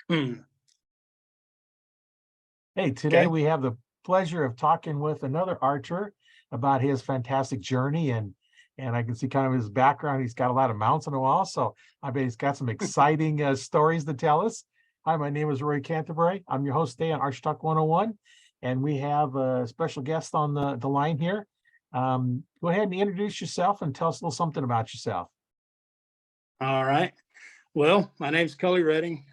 Hey, today Okay. we have the pleasure of talking with another archer about his fantastic journey, and I can see kind of his background. He's got a lot of mounts on the wall, so I bet he's got some exciting stories to tell us. Hi, my name is Roy Canterbury. I'm your host today on Archery Talk 101, and we have a special guest on the line here. Go ahead and introduce yourself and tell us a little something about yourself. All right. Well, my name's Cully Reding,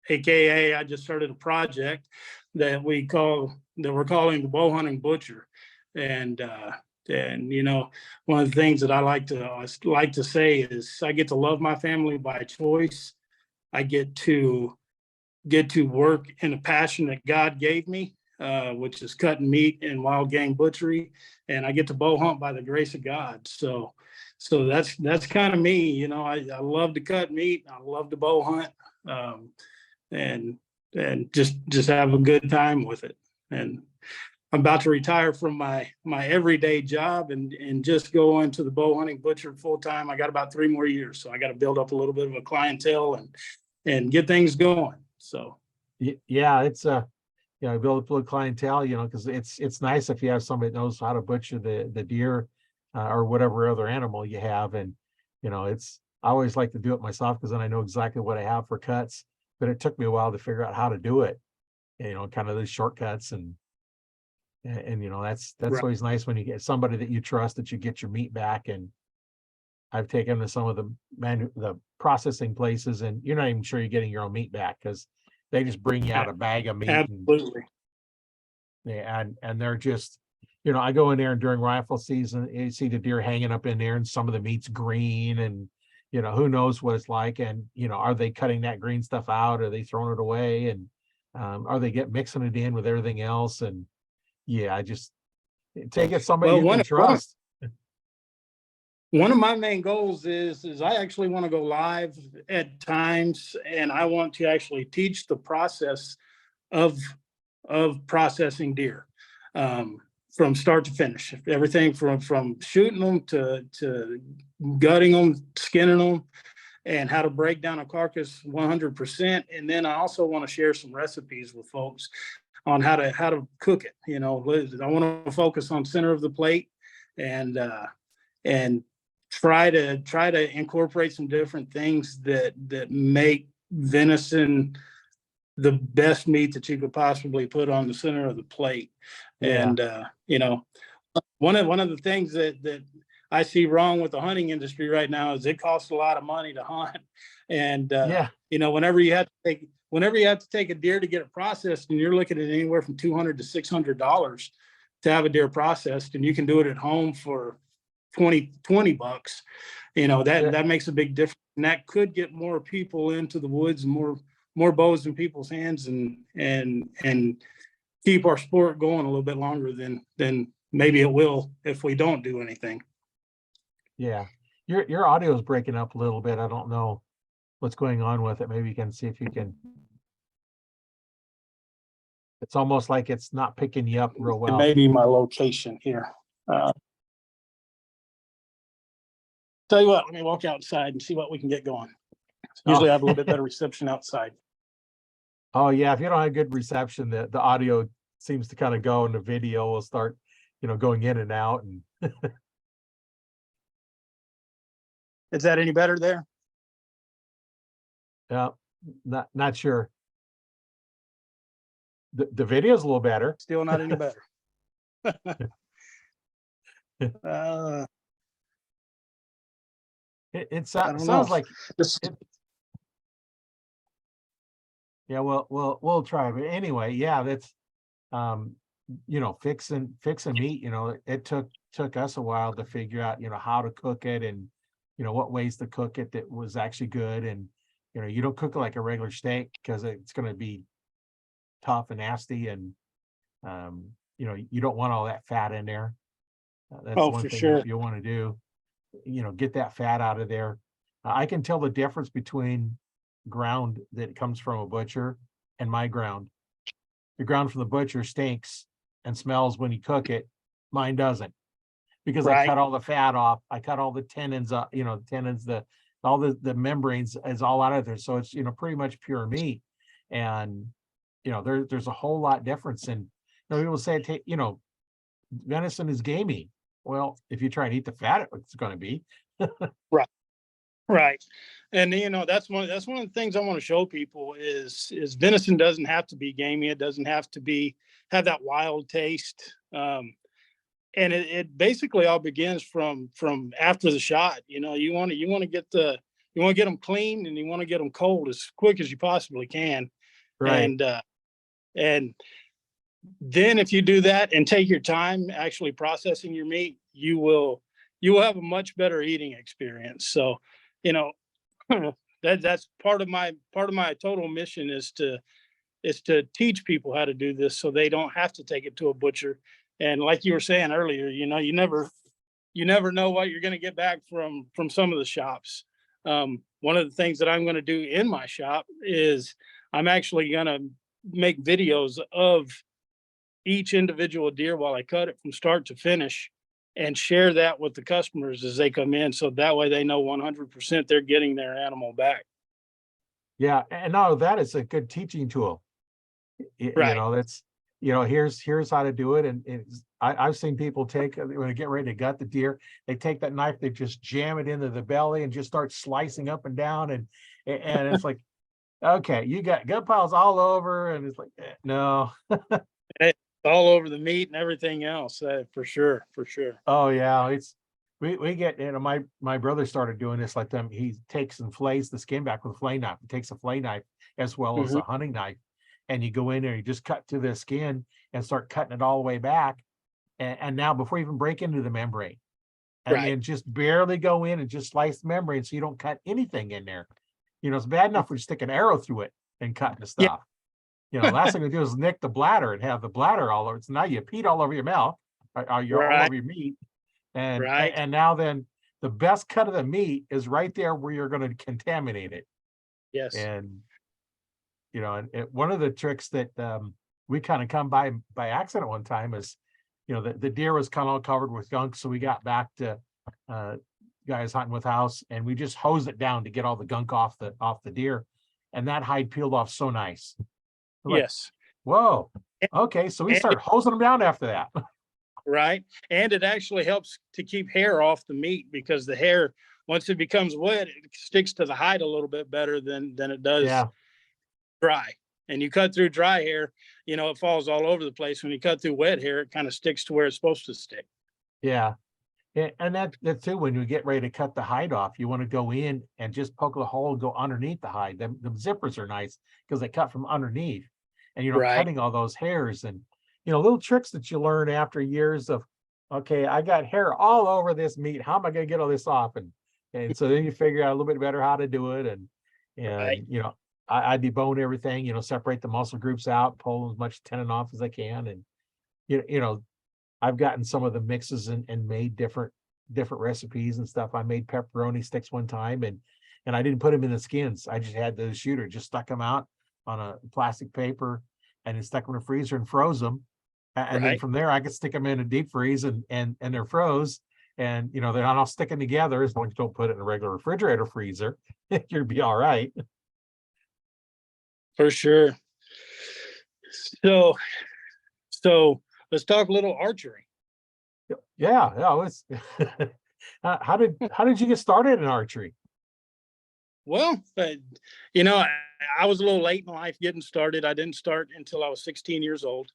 AKA I just started a project that we're calling the bow hunting butcher. And one of the things that I like to say is I get to love my family by choice. I get to work in a passion that God gave me, which is cutting meat and wild game butchery, and I get to bow hunt by the grace of God. So that's kind of me. I love to cut meat. I love to bow hunt, and just have a good time with it. And I'm about to retire from my everyday job and just go into the bow hunting butcher full time. I got about 3 more years, so I got to build up a little bit of a clientele and get things going. So Yeah, it's build a clientele, because it's nice if you have somebody that knows how to butcher the deer or whatever other animal you have. And it's I always like to do it myself because then I know exactly what I have for cuts. But it took me a while to figure out how to do it, kind of those shortcuts and that's right. always nice when you get somebody that you trust that you get your meat back. And I've taken to some of the processing places, and you're not even sure you're getting your own meat back because they just bring you out a bag of meat. Absolutely. And they're just, I go in there and during rifle season, you see the deer hanging up in there, and some of the meat's green, and who knows what it's like. And are they cutting that green stuff out? Are they throwing it away? And are they mixing it in with everything else? And I just take it somebody Well, you can trust. one of my main goals is I actually want to go live at times, and I want to actually teach the process of processing deer, from start to finish. Everything from shooting them to gutting them, skinning them, and how to break down a carcass 100%. And then I also want to share some recipes with folks on how to cook it. I want to focus on center of the plate and try to incorporate some different things that make venison the best meat that you could possibly put on the center of the plate. Yeah. And one of the things that I see wrong with the hunting industry right now is it costs a lot of money to hunt. And whenever you have to take a deer to get it processed, and you're looking at anywhere from $200 to $600 to have a deer processed, and you can do it at home for $20. That makes a big difference, and that could get more people into the woods, and more bows in people's hands, and keep our sport going a little bit longer than maybe it will if we don't do anything. Yeah, your audio is breaking up a little bit. I don't know what's going on with it. Maybe you can see if you can. It's almost like it's not picking you up real well. It may be my location here. Tell you what, let me walk outside and see what we can get going. Usually I have a little bit better reception outside. Oh yeah, if you don't have good reception, the audio seems to kind of go, and the video will start, going in and out. And is that any better there? Yeah, not sure. The video is a little better. Still not any better. It sounds like yeah, well, we'll try. But anyway, yeah, that's fixing meat. It took us a while to figure out, how to cook it, and what ways to cook it that was actually good. And you don't cook it like a regular steak because it's going to be tough and nasty, and you don't want all that fat in there. That's one for thing sure. you want to do. Get that fat out of there. I can tell the difference between ground that comes from a butcher and my ground. The ground from the butcher stinks and smells when you cook it. Mine doesn't, because I cut all the fat off. I cut all the tendons up, the all the membranes is all out of there. So it's, pretty much pure meat. And, there's a whole lot difference. And, people say, venison is gamey. Well, if you try and eat the fat, it's going to be. Right. Right. And that's one of the things I want to show people is venison doesn't have to be gamey. It doesn't have to have that wild taste. And it basically all begins from after the shot. You want to get them clean, and you want to get them cold as quick as you possibly can. Right. And then if you do that and take your time actually processing your meat, you will have a much better eating experience. So, that's part of my total mission is to teach people how to do this so they don't have to take it to a butcher. And like you were saying earlier, you never know what you're going to get back from some of the shops. One of the things that I'm going to do in my shop is I'm actually going to make videos of each individual deer while I cut it from start to finish, and share that with the customers as they come in. So that way they know 100% they're getting their animal back. Yeah. And now that is a good teaching tool. Right. That's, here's how to do it. And I've seen people take, when they get ready to gut the deer, they take that knife, they just jam it into the belly and just start slicing up and down. And it's like, okay, you got gut piles all over. And it's like, no. It's all over the meat and everything else, for sure. Oh yeah. We get, my brother started doing this like them. He takes and flays the skin back with a flay knife. He takes a flay knife as well as a hunting knife. And you go in there, you just cut through the skin and start cutting it all the way back. And now before you even break into the membrane, and then just barely go in and just slice the membrane so you don't cut anything in there. It's bad enough when you stick an arrow through it and cutting the stuff. Last thing to do is nick the bladder and have the bladder all over. So now you peed all over your mouth, or you're all over your meat. And now then the best cut of the meat is right there where you're going to contaminate it. Yes. And one of the tricks that we kind of come by accident one time is, the deer was kind of all covered with gunk. So we got back to guys hunting with house, and we just hosed it down to get all the gunk off the deer. And that hide peeled off so nice. Yes. Like, whoa. Okay. So we start hosing them down after that. Right. And it actually helps to keep hair off the meat, because the hair, once it becomes wet, it sticks to the hide a little bit better than it does dry. And you cut through dry hair, it falls all over the place. When you cut through wet hair, it kind of sticks to where it's supposed to stick. Yeah. And that too, when you get ready to cut the hide off, you want to go in and just poke a hole and go underneath the hide. The zippers are nice because they cut from underneath, and cutting all those hairs and little tricks that you learn after years of, okay, I got hair all over this meat. How am I going to get all this off? And so then you figure out a little bit better how to do it. And I debone everything, separate the muscle groups out, pull as much tendon off as I can. And, I've gotten some of the mixes and made different recipes and stuff. I made pepperoni sticks one time, and I didn't put them in the skins. I just had the shooter, just stuck them out on a plastic paper and then stuck them in the freezer and froze them. And then from there, I could stick them in a deep freeze and they're froze. And, they're not all sticking together as long as you don't put it in a regular refrigerator freezer. You'll be all right. For sure. So let's talk a little archery. Yeah. It's how did you get started in archery? Well, I was a little late in life getting started. I didn't start until I was 16 years old.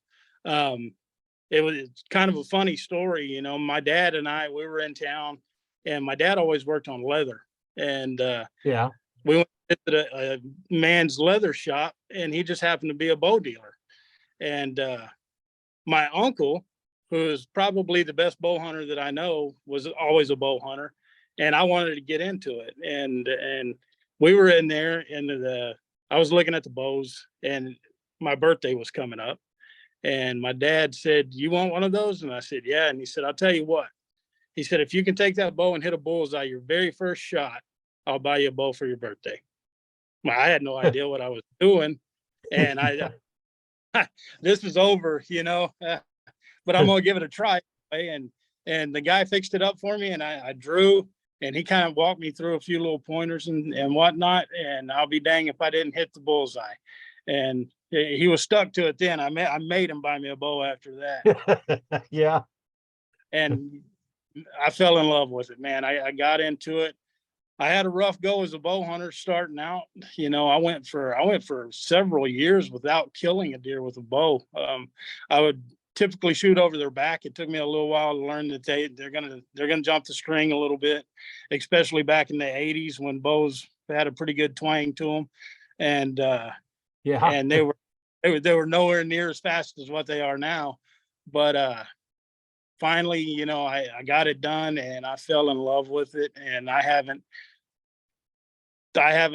It was kind of a funny story. My dad and we were in town, and my dad always worked on leather. And we went to a man's leather shop, and he just happened to be a bow dealer. And my uncle, who is probably the best bow hunter that I know, was always a bow hunter, and I wanted to get into it. And we were in there, and I was looking at the bows, and my birthday was coming up, and my dad said, "You want one of those?" And I said, "Yeah." And he said, "I'll tell you what." He said, "If you can take that bow and hit a bullseye your very first shot, I'll buy you a bow for your birthday." Well, I had no idea what I was doing, and this was over, but I'm gonna give it a try. And the guy fixed it up for me, and I drew, and he kind of walked me through a few little pointers and whatnot. And I'll be dang if I didn't hit the bullseye. And he was stuck to it then. I made him buy me a bow after that. Yeah. And I fell in love with it, man. I got into it. I had a rough go as a bow hunter starting out. You know, I went for several years without killing a deer with a bow. I would typically shoot over their back. It took me a little while to learn that they're gonna jump the string a little bit, especially back in the 80s when bows had a pretty good twang to them, and Yeah. and they were nowhere near as fast as what they are now. But finally, you know, I got it done and I fell in love with it, and I haven't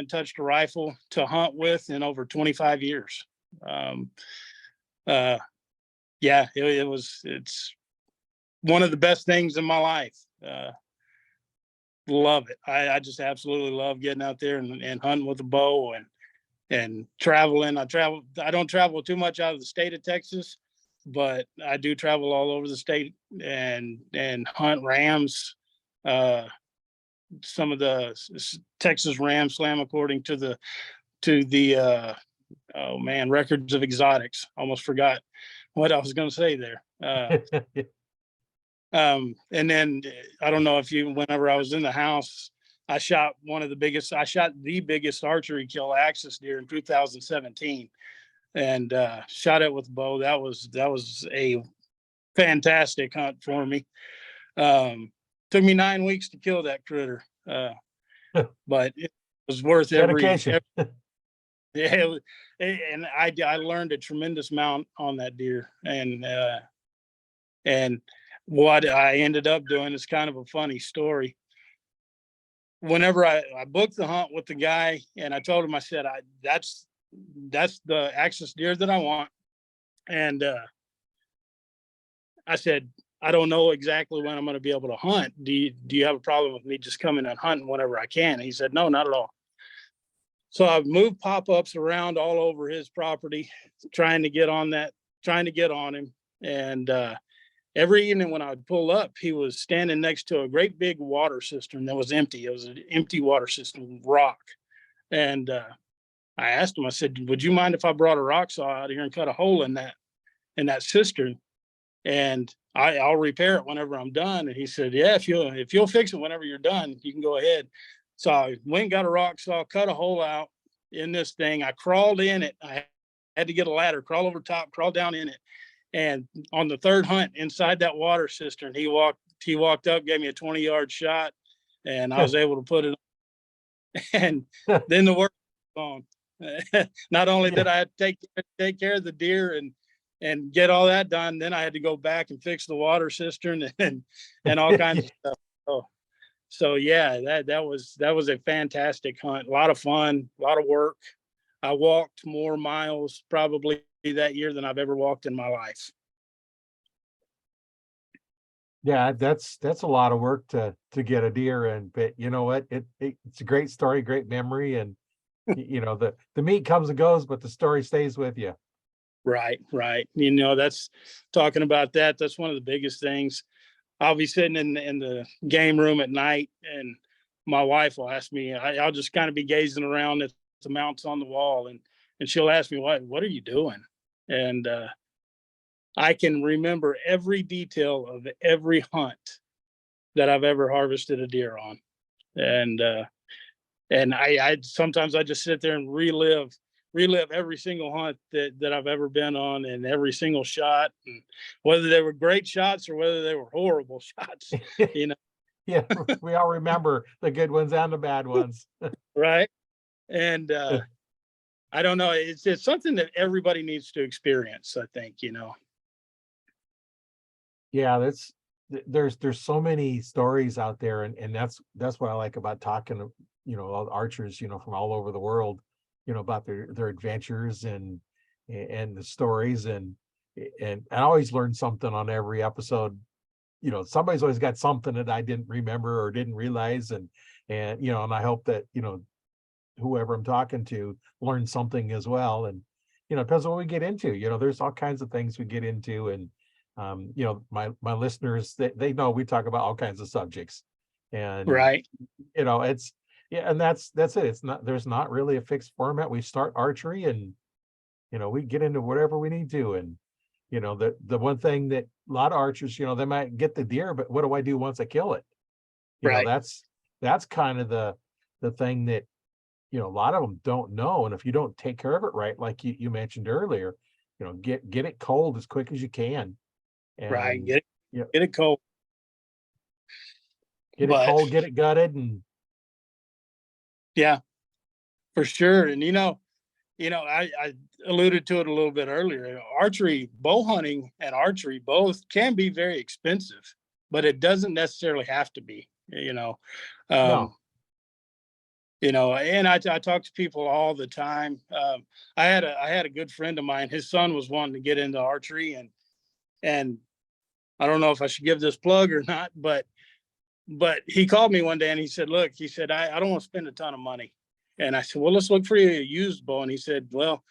touched a rifle to hunt with in over 25 years. Yeah, it's one of the best things in my life. Love it. I just absolutely love getting out there and hunting with a bow and traveling. I don't travel too much out of the state of Texas, but I do travel all over the state and hunt rams. Some of the Texas Ram Slam, according to the oh man, records of exotics. Almost forgot what I was going to say there. And then I don't know if whenever I was in the house, I shot the biggest archery kill axis deer in 2017, and shot it with a bow. That was a fantastic hunt for me. Took me 9 weeks to kill that critter, but it was worth Dedication. yeah, and I learned a tremendous amount on that deer, and what I ended up doing is kind of a funny story. Whenever I booked the hunt with the guy, and I told him, I said, that's the axis deer that I want, and I said, I don't know exactly when I'm going to be able to hunt. Do you have a problem with me just coming and hunting whenever I can? And he said, no, not at all. So I've moved pop-ups around all over his property, trying to get on him. And every evening when I would pull up, he was standing next to a great big water cistern that was empty. It was an empty water cistern, rock. And I asked him, I said, would you mind if I brought a rock saw out here and cut a hole in that cistern? And I'll repair it whenever I'm done. And he said, yeah, if you'll fix it whenever you're done, you can go ahead. So I went and got a rock saw, cut a hole out in this thing. I crawled in it. I had to get a ladder, crawl over top, crawl down in it. And on the third hunt inside that water cistern, he walked up, gave me a 20-yard shot, and I was able to put it on. And then the work was on. Not only did I take care of the deer and get all that done, then I had to go back and fix the water cistern and all kinds of stuff. So yeah, that was a fantastic hunt. A lot of fun, a lot of work. I walked more miles probably that year than I've ever walked in my life. Yeah, that's a lot of work to get a deer, but you know what? It's a great story, great memory, and you know, the meat comes and goes, but the story stays with you. Right. You know, that's talking about that. That's one of the biggest things. I'll be sitting in the game room at night, and my wife will ask me, I'll just kind of be gazing around at the mounts on the wall, and she'll ask me, what are you doing? And I can remember every detail of every hunt that I've ever harvested a deer on. And I sometimes I just sit there and relive every single hunt that I've ever been on, and every single shot, and whether they were great shots or whether they were horrible shots, you know. Yeah, we all remember the good ones and the bad ones. Right. And I don't know, it's something that everybody needs to experience, I think, you know. Yeah, there's so many stories out there, and that's what I like about talking to, you know, all the archers, you know, from all over the world, you know, about their adventures and the stories, and I always learn something on every episode. You know, somebody's always got something that I didn't remember or didn't realize, and you know, and I hope that, you know, whoever I'm talking to learns something as well. And you know, it depends on what we get into. You know, there's all kinds of things we get into, and you know, my listeners, they know we talk about all kinds of subjects, And, Right. it's, yeah, and that's it. It's not, there's not really a fixed format. We start archery and, we get into whatever we need to. And, the one thing that a lot of archers, they might get the deer, but what do I do once I kill it? Right. That's kind of the thing that, a lot of them don't know. And if you don't take care of it right, like you mentioned earlier, get it cold as quick as you can. Right. And, you know, Get it cold. get it But cold, get it gutted. And yeah, for sure. And I alluded to it a little bit earlier. Archery, bow hunting and archery both can be very expensive, but it doesn't necessarily have to be, no, Um, and I talk to people all the time. I had a good friend of mine. His son was wanting to get into archery, and I don't know if I should give this plug or not, but he called me one day and he said, "Look," he said, "I don't want to spend a ton of money." And I said, "Well, let's look for you a used bow." And he said, "Well,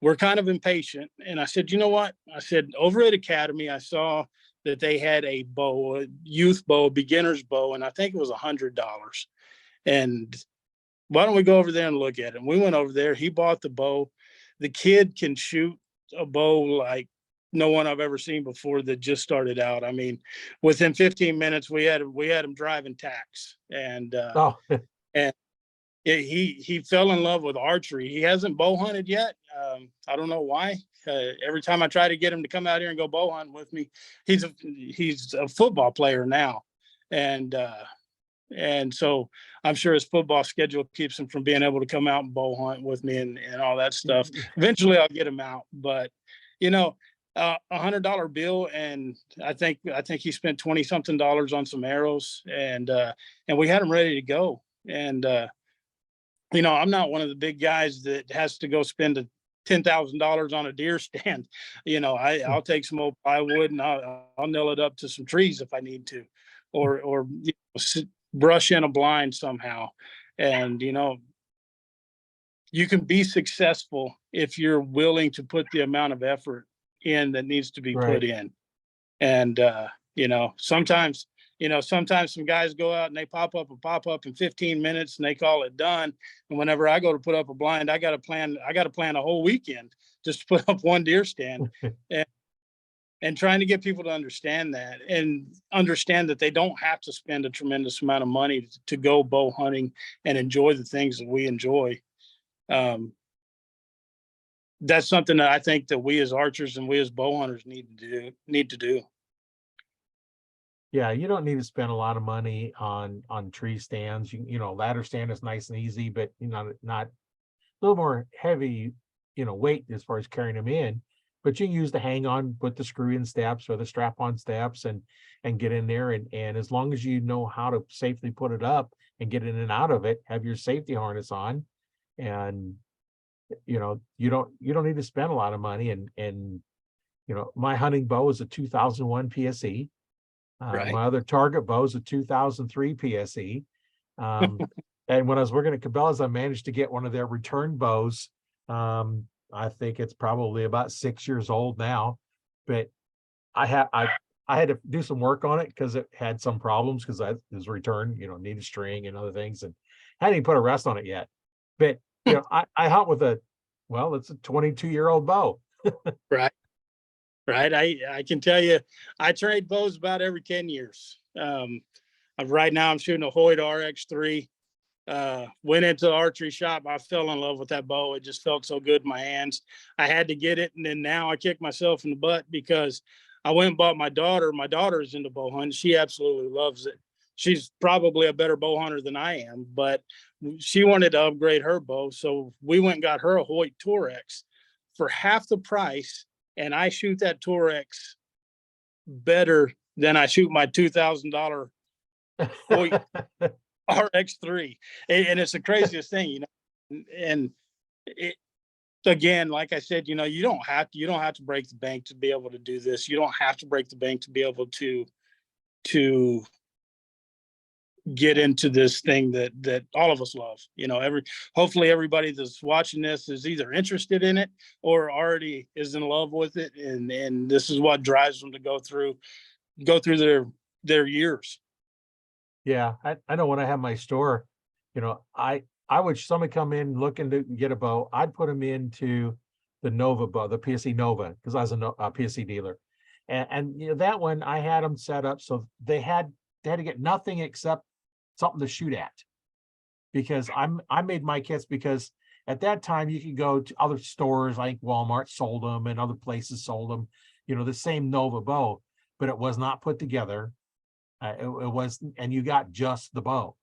we're kind of impatient." And I said, "You know what?" I said, "Over at Academy, I saw that they had a bow, a youth bow, a beginner's bow, and I think it was $100. And why don't we go over there and look at it?" And we went over there. He bought the bow. The kid can shoot a bow like no one I've ever seen before that just started out. I mean, within 15 minutes, we had him driving tacks, oh, and he fell in love with archery. He hasn't bow hunted yet. I don't know why. Every time I try to get him to come out here and go bow hunting with me, he's a football player now, and so I'm sure his football schedule keeps him from being able to come out and bow hunt with me and all that stuff. Eventually, I'll get him out, but $100 bill, and I think he spent 20 something dollars on some arrows, and we had him ready to go. And I'm not one of the big guys that has to go spend $10,000 on a deer stand. I'll take some old plywood and I'll nail it up to some trees if I need to, or brush in a blind somehow. And you can be successful if you're willing to put the amount of effort in that needs to be put right. in. And sometimes some guys go out and they pop up in 15 minutes and they call it done. And whenever I go to put up a blind, I got to plan a whole weekend just to put up one deer stand. And trying to get people to understand that, and understand that they don't have to spend a tremendous amount of money to go bow hunting and enjoy the things that we enjoy. That's something that I think that we as archers and we as bow hunters need to do. Yeah, you don't need to spend a lot of money on tree stands. Ladder stand is nice and easy, but not a little more heavy, weight as far as carrying them in. But you can use the hang on, put the screw in steps or the strap on steps and get in there. And as long as you know how to safely put it up and get in and out of it, have your safety harness on, and you don't need to spend a lot of money. And my hunting bow is a 2001 PSE. Right. My other target bow is a 2003 PSE. And when I was working at Cabela's, I managed to get one of their return bows. I think it's probably about 6 years old now, but I had to do some work on it because it had some problems because it was returned, needed string and other things, and hadn't even put a rest on it yet. But I hunt with it's a 22-year-old bow. Right. Right. I can tell you, I trade bows about every 10 years. Right now I'm shooting a Hoyt RX3. Went into the archery shop. I fell in love with that bow. It just felt so good in my hands. I had to get it. And then now I kick myself in the butt because I went and bought my daughter. My daughter is into bow hunting. She absolutely loves it. She's probably a better bow hunter than I am, but she wanted to upgrade her bow. So we went and got her a Hoyt Torex for half the price. And I shoot that Torex better than I shoot my $2,000 Hoyt RX3. And it's the craziest thing, and it, again, like I said, you don't have to break the bank to be able to do this. You don't have to break the bank to be able to get into this thing that all of us love. Hopefully everybody that's watching this is either interested in it or already is in love with it, and this is what drives them to go through their years. Yeah, I know when I have my store, I would somebody come in looking to get a bow, I'd put them into the Nova bow, the PSE Nova, because I was a PSE dealer. And that one I had them set up so they had to get nothing except something to shoot at. Because I made my kits because at that time you could go to other stores like Walmart sold them and other places sold them, the same Nova bow, but it was not put together. It was, and you got just the bow.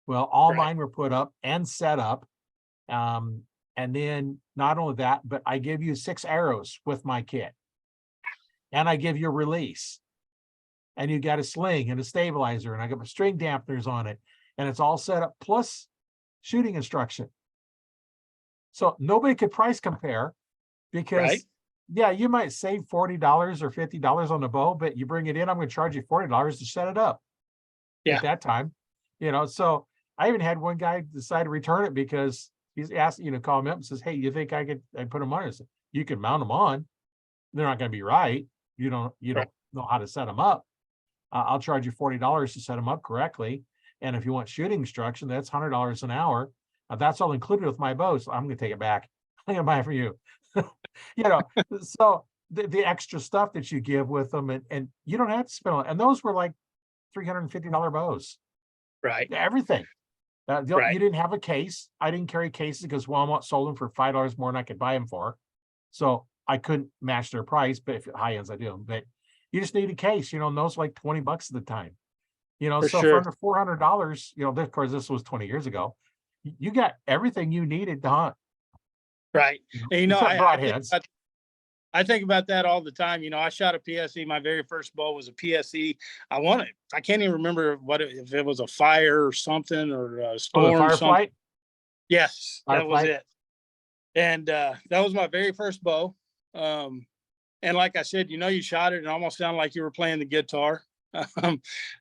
Well, all Right. mine were put up and set up. Um, and then not only that, but I give you 6 arrows with my kit. And I give you a release. And you got a sling and a stabilizer, and I got my string dampeners on it. And it's all set up plus shooting instruction. So nobody could price compare Right. because yeah, you might save $40 or $50 on the bow, but you bring it in, I'm going to charge you $40 to set it up Yeah. at that time. So I even had one guy decide to return it because he's asked, call me up and says, hey, you think I put them on? I said, you can mount them on. They're not going to be right. You don't Right. know how to set them up. I'll charge you $40 to set them up correctly. And if you want shooting instruction, that's $100 an hour. That's all included with my bow. So I'm going to take it back. I'm going to buy it for you. you know, so the extra stuff that you give with them, and you don't have to spend on, and those were like $350 bows, Right. everything. You Right. didn't have a case. I didn't carry cases because Walmart sold them for $5 more than I could buy them for. So I couldn't match their price, but if high ends I do. But you just need a case, and those are like $20 at the time. For So for sure. under $400, of course, this was 20 years ago. You got everything you needed to hunt, Right. And except broadheads. I think about that all the time. I shot a PSE. My very first bow was a PSE. I can't even remember if it was a fire or something or a Oh, the storm, something. Fireflight? Yes, that was Fireflight? it. And that was my very first bow. And like I said, you shot it and almost sounded like you were playing the guitar. Um,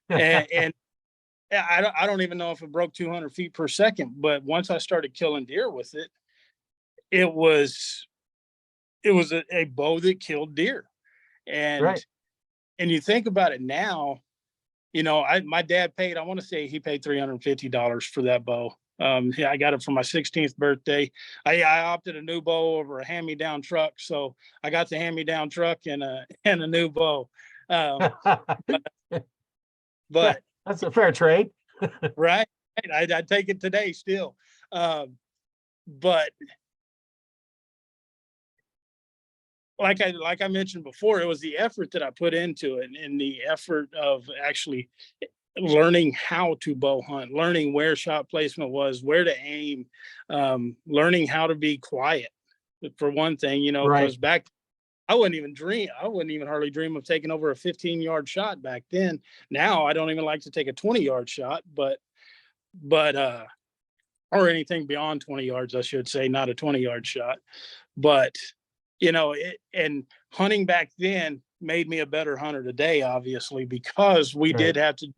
and I don't even know if it broke 200 feet per second, but once I started killing deer with it, it was a bow that killed deer. And Right. and you think about it now, my dad paid, I want to say he paid $350 for that bow. Yeah, I got it for my 16th birthday. I opted a new bow over a hand-me-down truck, so I got the hand-me-down truck and a new bow. Um, Yeah, but that's a fair trade. right, I'd take it today still. But like I mentioned before, it was the effort that I put into it and the effort of actually learning how to bow hunt, learning where shot placement was, where to aim, learning how to be quiet. For one thing, Right. because back I wouldn't even hardly dream of taking over a 15-yard shot back then. Now I don't even like to take a 20-yard shot, but or anything beyond 20 yards, I should say, not a 20-yard shot. But and hunting back then made me a better hunter today, obviously, because we did Right. have to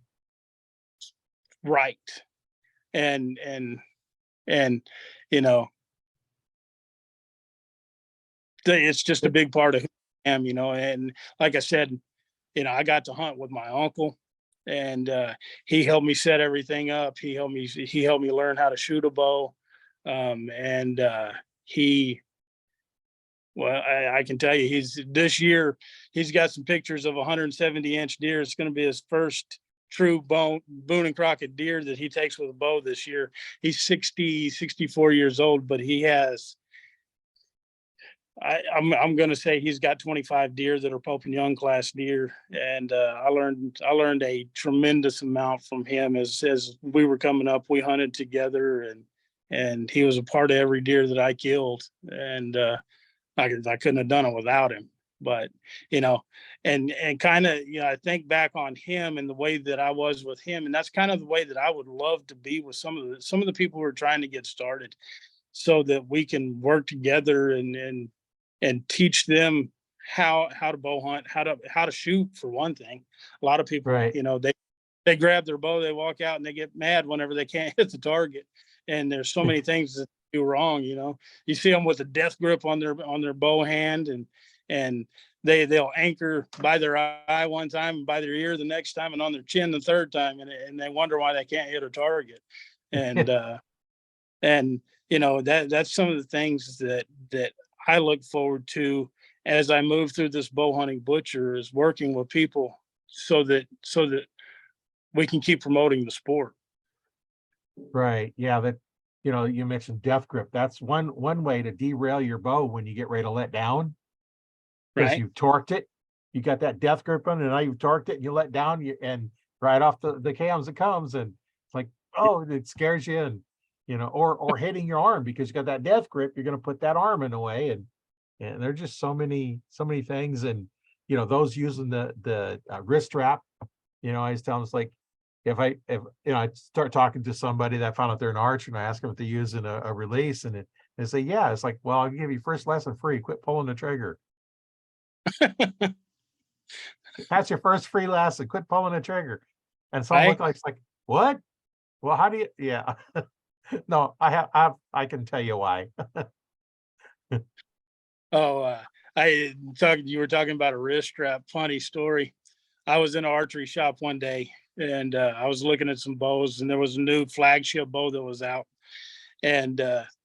right and you know it's just a big part of who I am, and like I said, I got to hunt with my uncle, and he helped me set everything up. He helped me learn how to shoot a bow, and he well, I can tell you, this year he's got some pictures of 170-inch deer. It's going to be his first true Boone and Crockett deer that he takes with a bow this year. He's 64 years old, but he has. I'm going to say he's got 25 deer that are Pope and Young class deer, and I learned a tremendous amount from him as we were coming up. We hunted together, and he was a part of every deer that I killed, and I couldn't have done it without him. But and kind of I think back on him and the way that I was with him, and that's kind of the way that I would love to be with some of the people who are trying to get started, so that we can work together and teach them how to bow hunt, how to shoot for one thing. A lot of people, Right. they grab their bow, they walk out and they get mad whenever they can't hit the target. And there's so many things that they do wrong. You see them with a death grip on their bow hand, and and they'll anchor by their eye one time and by their ear the next time and on their chin the third time, and they wonder why they can't hit a target. And and that's some of the things that I look forward to as I move through this bow hunting butcher, is working with people so that we can keep promoting the sport. Right. Yeah. That, you mentioned death grip. That's one way to derail your bow when you get ready to let down, because Right. you've torqued it. You got that death grip on, and now you've torqued it and you let down, and right off the cams it comes, and it's like, oh, it scares you. And or hitting your arm because you got that death grip, you're going to put that arm in the way. And there's just so many things. And those using the wrist strap, I always tell them, it's like, if I start talking to somebody that I found out they're an archer, and I ask them if they're using a release, and they say, yeah, it's like, well, I'll give you first lesson free, quit pulling the trigger. That's your first free lesson, quit pulling the trigger. And some look like, it's like, what? Well, how do you, yeah. No, I can tell you why. Oh, you were talking about a wrist strap. Funny story. I was in an archery shop one day, and I was looking at some bows, and there was a new flagship bow that was out. And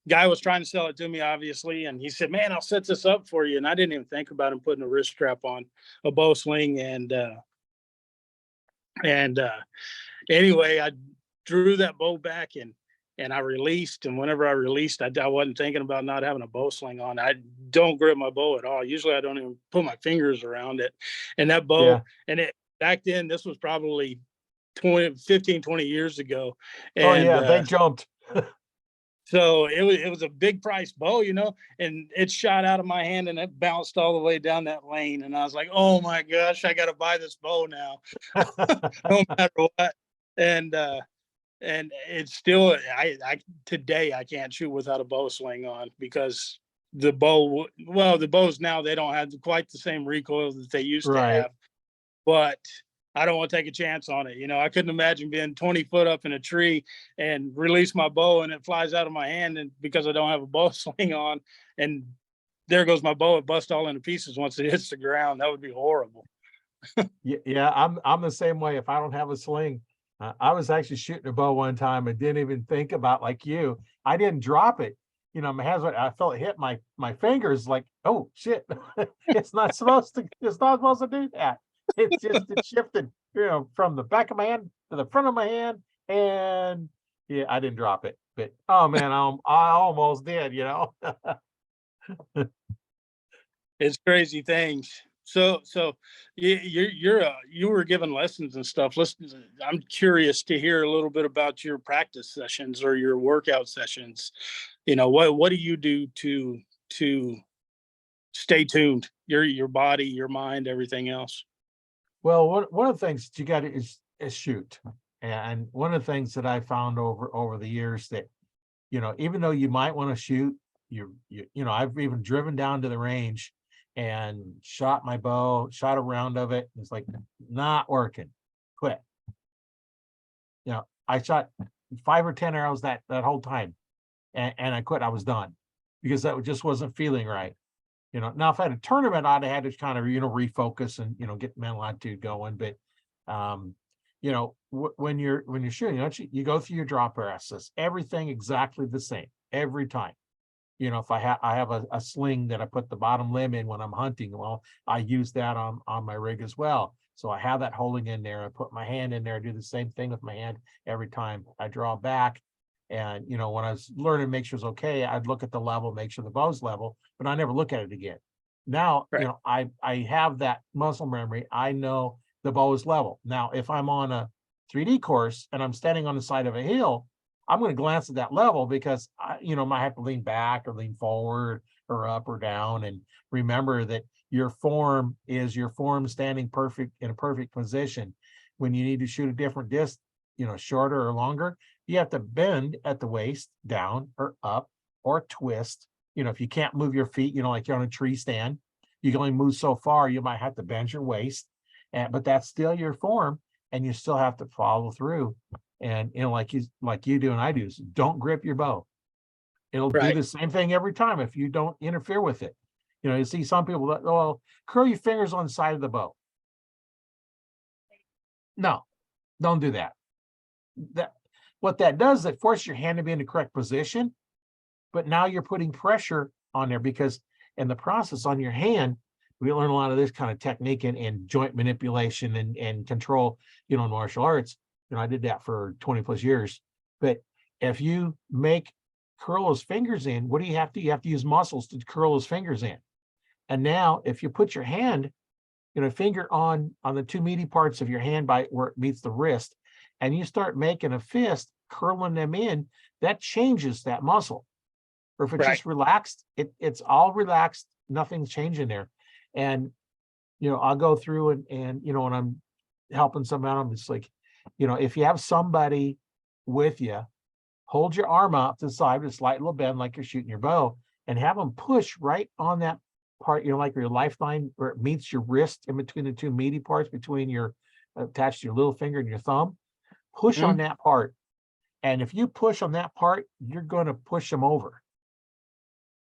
guy was trying to sell it to me, obviously, and he said, "Man, I'll set this up for you." And I didn't even think about him putting a wrist strap on a bow sling. And anyway, I drew that bow back, and I released. And whenever I released, I wasn't thinking about not having a bow sling on. I don't grip my bow at all. Usually I don't even put my fingers around it. And that bow, Yeah. and it back then, this was probably 20 years ago. Oh And yeah, they jumped. so it was a big price bow, and it shot out of my hand and it bounced all the way down that lane. And I was like, oh my gosh, I got to buy this bow now, no matter what. And it's still, I today I can't shoot without a bow sling on, because the bows now, they don't have quite the same recoil that they used to Right. have, but I don't want to take a chance on it. I couldn't imagine being 20 foot up in a tree and release my bow and it flies out of my hand, and because I don't have a bow sling on, and there goes my bow, it busts all into pieces once it hits the ground. That would be horrible. Yeah, I'm the same way. If I don't have a sling, I was actually shooting a bow one time and didn't even think about, like you. I didn't drop it. My hands I felt it hit my fingers. Like, oh shit, it's not supposed to. It's not supposed to do that. It's just it shifted, from the back of my hand to the front of my hand, and yeah, I didn't drop it. But oh man, I almost did. It's crazy things. So you were given lessons and stuff. Listen, I'm curious to hear a little bit about your practice sessions or your workout sessions. What do you do to stay tuned? Your body, your mind, everything else. Well, one of the things that you got is shoot. And one of the things that I found over the years, that even though you might want to shoot, I've even driven down to the range and shot my bow, shot a round of it. It's like, not working, quit. I shot 5 or 10 arrows that whole time, and I quit. I was done, because that just wasn't feeling right. Now if I had a tournament, I'd have had to kind of, refocus and, get mental attitude going. But, when you're shooting, you go through your draw process, everything exactly the same every time. If I have a sling that I put the bottom limb in when I'm hunting, well, I use that on my rig as well. So I have that holding in there. I put my hand in there, I do the same thing with my hand every time I draw back. And, when I was learning to make sure it's okay, I'd look at the level, make sure the bow's level, but I never look at it again. Now, Right. I have that muscle memory. I know the bow is level. Now, if I'm on a 3D course and I'm standing on the side of a hill, I'm going to glance at that level, because I, might have to lean back or lean forward or up or down, and remember that your form is your form standing perfect in a perfect position. When you need to shoot a different disc, shorter or longer, you have to bend at the waist, down or up, or twist. If you can't move your feet, like you're on a tree stand, you can only move so far. You might have to bend your waist, but that's still your form, and you still have to follow through. And like you do and I do, is don't grip your bow. It'll do Right. the same thing every time if you don't interfere with it. You know, you see some people that, well, curl your fingers on the side of the bow. No, don't do that. What that does, it forces your hand to be in the correct position, but now you're putting pressure on there, because in the process on your hand, we learn a lot of this kind of technique and joint manipulation and control, you know, in martial arts. You know, I did that for 20 plus years. But if you curl those fingers in, what do you have to? You have to use muscles to curl those fingers in. And now if you put your hand, you know, finger on the two meaty parts of your hand by where it meets the wrist, and you start making a fist, curling them in, that changes that muscle. Or if it's just relaxed, it's all relaxed, nothing's changing there. And, you know, I'll go through and, you know, when I'm helping somebody, I'm just like, you know, if you have somebody with you, hold your arm out to the side with a slight little bend like you're shooting your bow, and have them push right on that part, you know, like your lifeline where it meets your wrist in between the two meaty parts between your attached to your little finger and your thumb. Push on that part. And if you push on that part, you're going to push them over.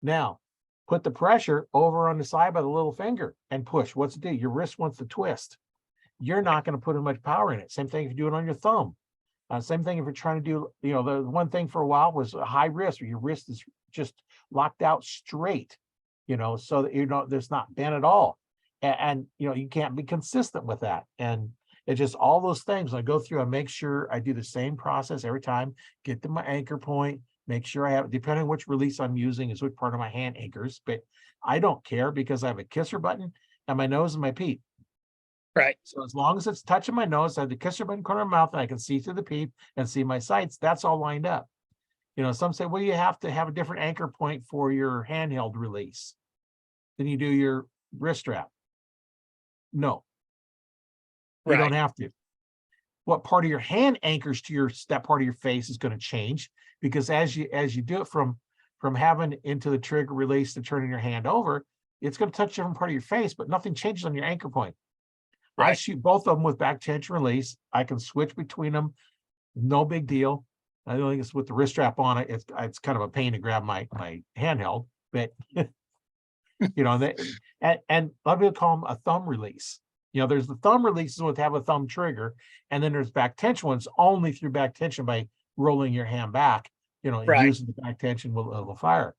Now, put the pressure over on the side by the little finger and push. What's it do? Your wrist wants to twist. You're not going to put as much power in it. Same thing if you do it on your thumb. Same thing if you're trying to do, you know, the one thing for a while was a high wrist, where your wrist is just locked out straight, you know, so that, you know, there's not bent at all. And you know, you can't be consistent with that. And it's just all those things. I go through, I make sure I do the same process every time, get to my anchor point, make sure I have, depending on which release I'm using is which part of my hand anchors, but I don't care because I have a kisser button and my nose and my peep. Right. So as long as it's touching my nose, I have the kisser button corner of my mouth and I can see through the peep and see my sights, that's all lined up. You know, some say, well, you have to have a different anchor point for your handheld release than you do your wrist strap. No, you don't have to. What part of your hand anchors to that part of your face is going to change, because as you do it from having into the trigger release to turning your hand over, it's going to touch a different part of your face, but nothing changes on your anchor point. I shoot both of them with back tension release. I can switch between them, no big deal. I don't think it's with the wrist strap on it. It's kind of a pain to grab my handheld, but you know, and a lot of people call them a thumb release. You know, there's the thumb releases with have a thumb trigger, and then there's back tension ones only through back tension by rolling your hand back, you know, using the back tension will fire.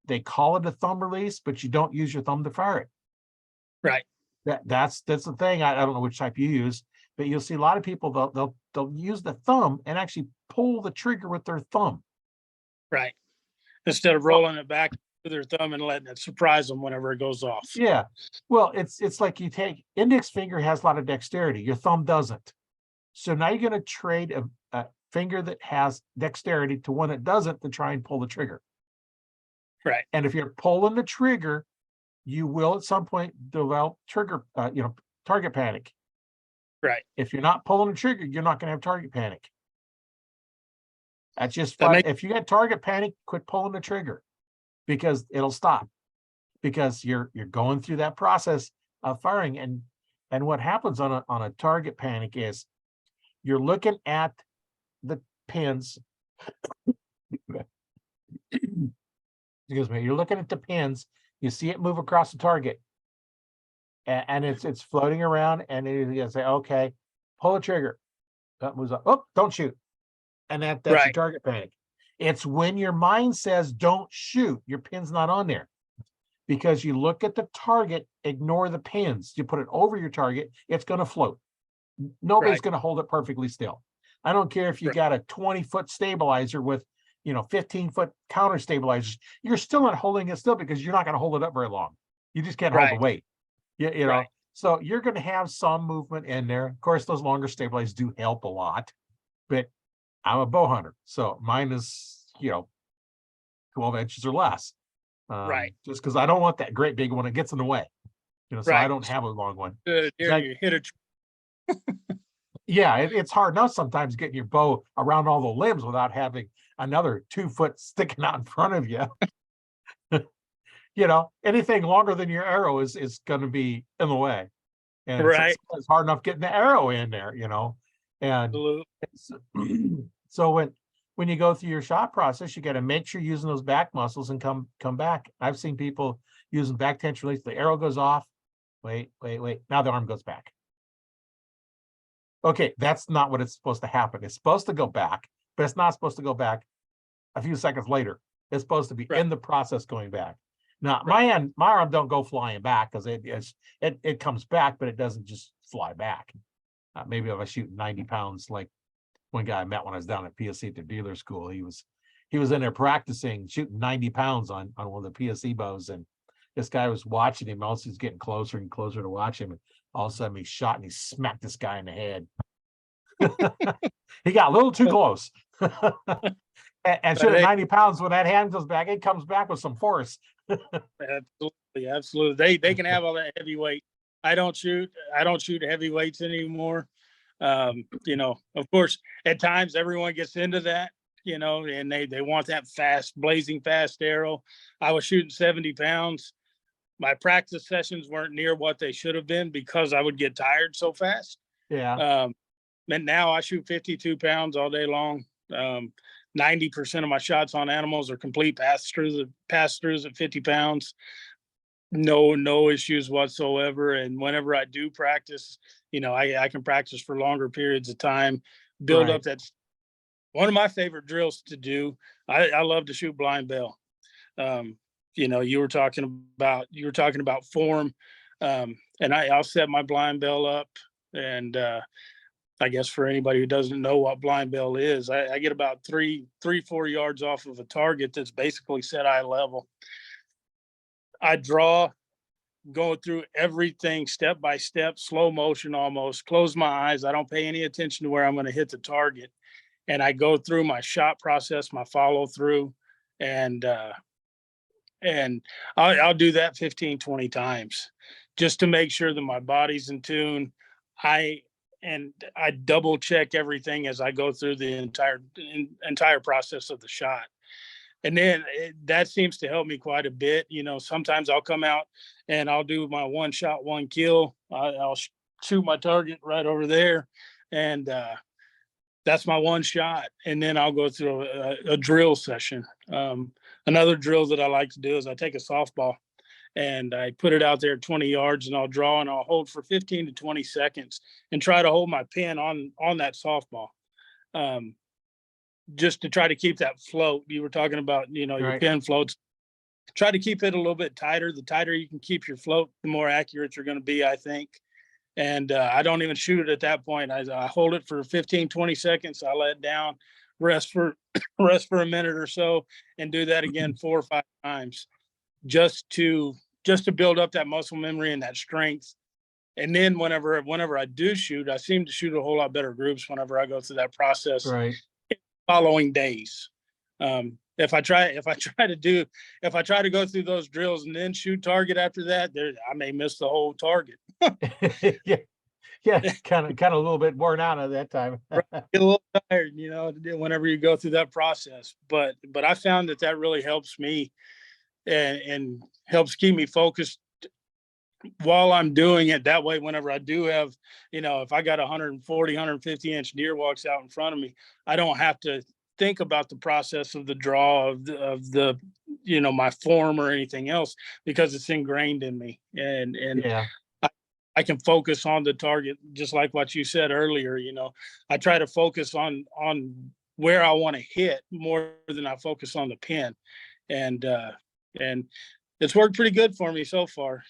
They call it a thumb release, but you don't use your thumb to fire it. Right. That's the thing. I don't know which type you use, but you'll see a lot of people, they'll use the thumb and actually pull the trigger with their thumb. Right. Instead of rolling it back with their thumb and letting it surprise them whenever it goes off. Yeah. Well, it's like you take index finger has a lot of dexterity. Your thumb doesn't. So now you're going to trade a finger that has dexterity to one that doesn't to try and pull the trigger. Right. And if you're pulling the trigger, you will at some point develop target panic. Right. If you're not pulling the trigger, you're not going to have target panic. That's just fun. If you got target panic, quit pulling the trigger, because it'll stop, because you're going through that process of firing. And what happens on a target panic is you're looking at the pins. Excuse me. You're looking at the pins. You see it move across the target, and it's floating around, and you say, okay, pull the trigger. That moves up. Oh, don't shoot. And that's your target panic. It's when your mind says don't shoot, your pin's not on there, because you look at the target, ignore the pins. You put it over your target, it's going to float. Nobody's going to hold it perfectly still. I don't care if you got a 20-foot stabilizer with 15-foot counter stabilizers, you're still not holding it still, because you're not going to hold it up very long. You just can't hold the weight. You know, so you're going to have some movement in there. Of course, those longer stabilizers do help a lot, but I'm a bow hunter, so mine is 12 inches or less. Just because I don't want that great big one, it gets in the way. So I don't have a long one. You hit it. Yeah, it's hard enough sometimes getting your bow around all the limbs without having another 2 foot sticking out in front of you. Anything longer than your arrow is going to be in the way. And it's hard enough getting the arrow in there, and so when you go through your shot process, you got to make sure you're using those back muscles and come back. I've seen people using back tension release. The arrow goes off. Wait. Now the arm goes back. Okay, that's not what it's supposed to happen. It's supposed to go back, but it's not supposed to go back a few seconds later. It's supposed to be in the process going back. Now, my arm don't go flying back because it comes back, but it doesn't just fly back. Maybe if I shoot 90 pounds, like one guy I met when I was down at PSC at the dealer school, he was in there practicing shooting 90 pounds on one of the PSC bows, and this guy was watching him. Also, he's getting closer and closer to watch him, and all of a sudden he shot and he smacked this guy in the head. He got a little too close. And shooting 90 pounds, when that hand goes back, it comes back with some force. Absolutely. They can have all that heavy weight. I don't shoot heavy weights anymore. Of course, at times everyone gets into that, and they want that fast, blazing fast arrow. I was shooting 70 pounds. My practice sessions weren't near what they should have been because I would get tired so fast. Yeah. And now I shoot 52 pounds all day long. 90% of my shots on animals are complete pass-throughs at 50 pounds. No issues whatsoever. And whenever I do practice, I can practice for longer periods of time, build up that. One of my favorite drills to do, I love to shoot blind bell. You were talking about form, and I'll set my blind bell up, and I guess for anybody who doesn't know what blind bell is, I get about 4 yards off of a target that's basically set eye level. I draw, going through everything step by step, slow motion almost, close my eyes. I don't pay any attention to where I'm going to hit the target. And I go through my shot process, my follow through, and I'll do that 15, 20 times just to make sure that my body's in tune. I double check everything as I go through the entire process of the shot. And then that seems to help me quite a bit. Sometimes I'll come out and I'll do my one shot, one kill. I'll shoot my target right over there. And that's my one shot. And then I'll go through a drill session. Another drill that I like to do is I take a softball and I put it out there at 20 yards and I'll draw and I'll hold for 15 to 20 seconds and try to hold my pin on that softball. Just to try to keep that float. You were talking about, your pin floats. Try to keep it a little bit tighter. The tighter you can keep your float, the more accurate you're going to be, I think. And I don't even shoot it at that point. I hold it for 15, 20 seconds. I let it down, rest for a minute or so, and do that again 4 or 5 times, just to build up that muscle memory and that strength. And then whenever I do shoot, I seem to shoot a whole lot better groups whenever I go through that process. Right. Following days. If I try to go through those drills and then shoot target after that, I may miss the whole target. yeah, kind of a little bit worn out at that time. Get a little tired, whenever you go through that process. But I found that really helps me and helps keep me focused while I'm doing it. That way, whenever I do have, if I got 140, 150 inch deer walks out in front of me, I don't have to think about the process of the draw of the my form or anything else, because it's ingrained in me. And yeah, I can focus on the target, just like what you said earlier. I try to focus on where I want to hit more than I focus on the pin. And it's worked pretty good for me so far.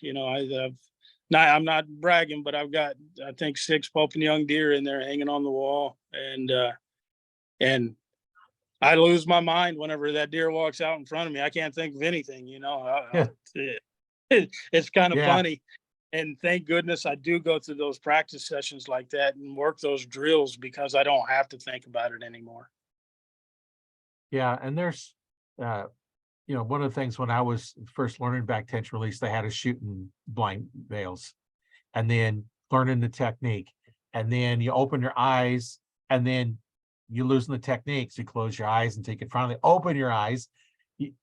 I'm not bragging, but I've got, I think, 6 Pope and Young deer in there hanging on the wall. And I lose my mind whenever that deer walks out in front of me. I can't think of anything, it's kind of funny. And thank goodness I do go through those practice sessions like that and work those drills, because I don't have to think about it anymore. Yeah. And there's, one of the things when I was first learning back tension release, they had us shooting blind veils and then learning the technique. And then you open your eyes and then you loosen the techniques. You close your eyes until you can finally open your eyes.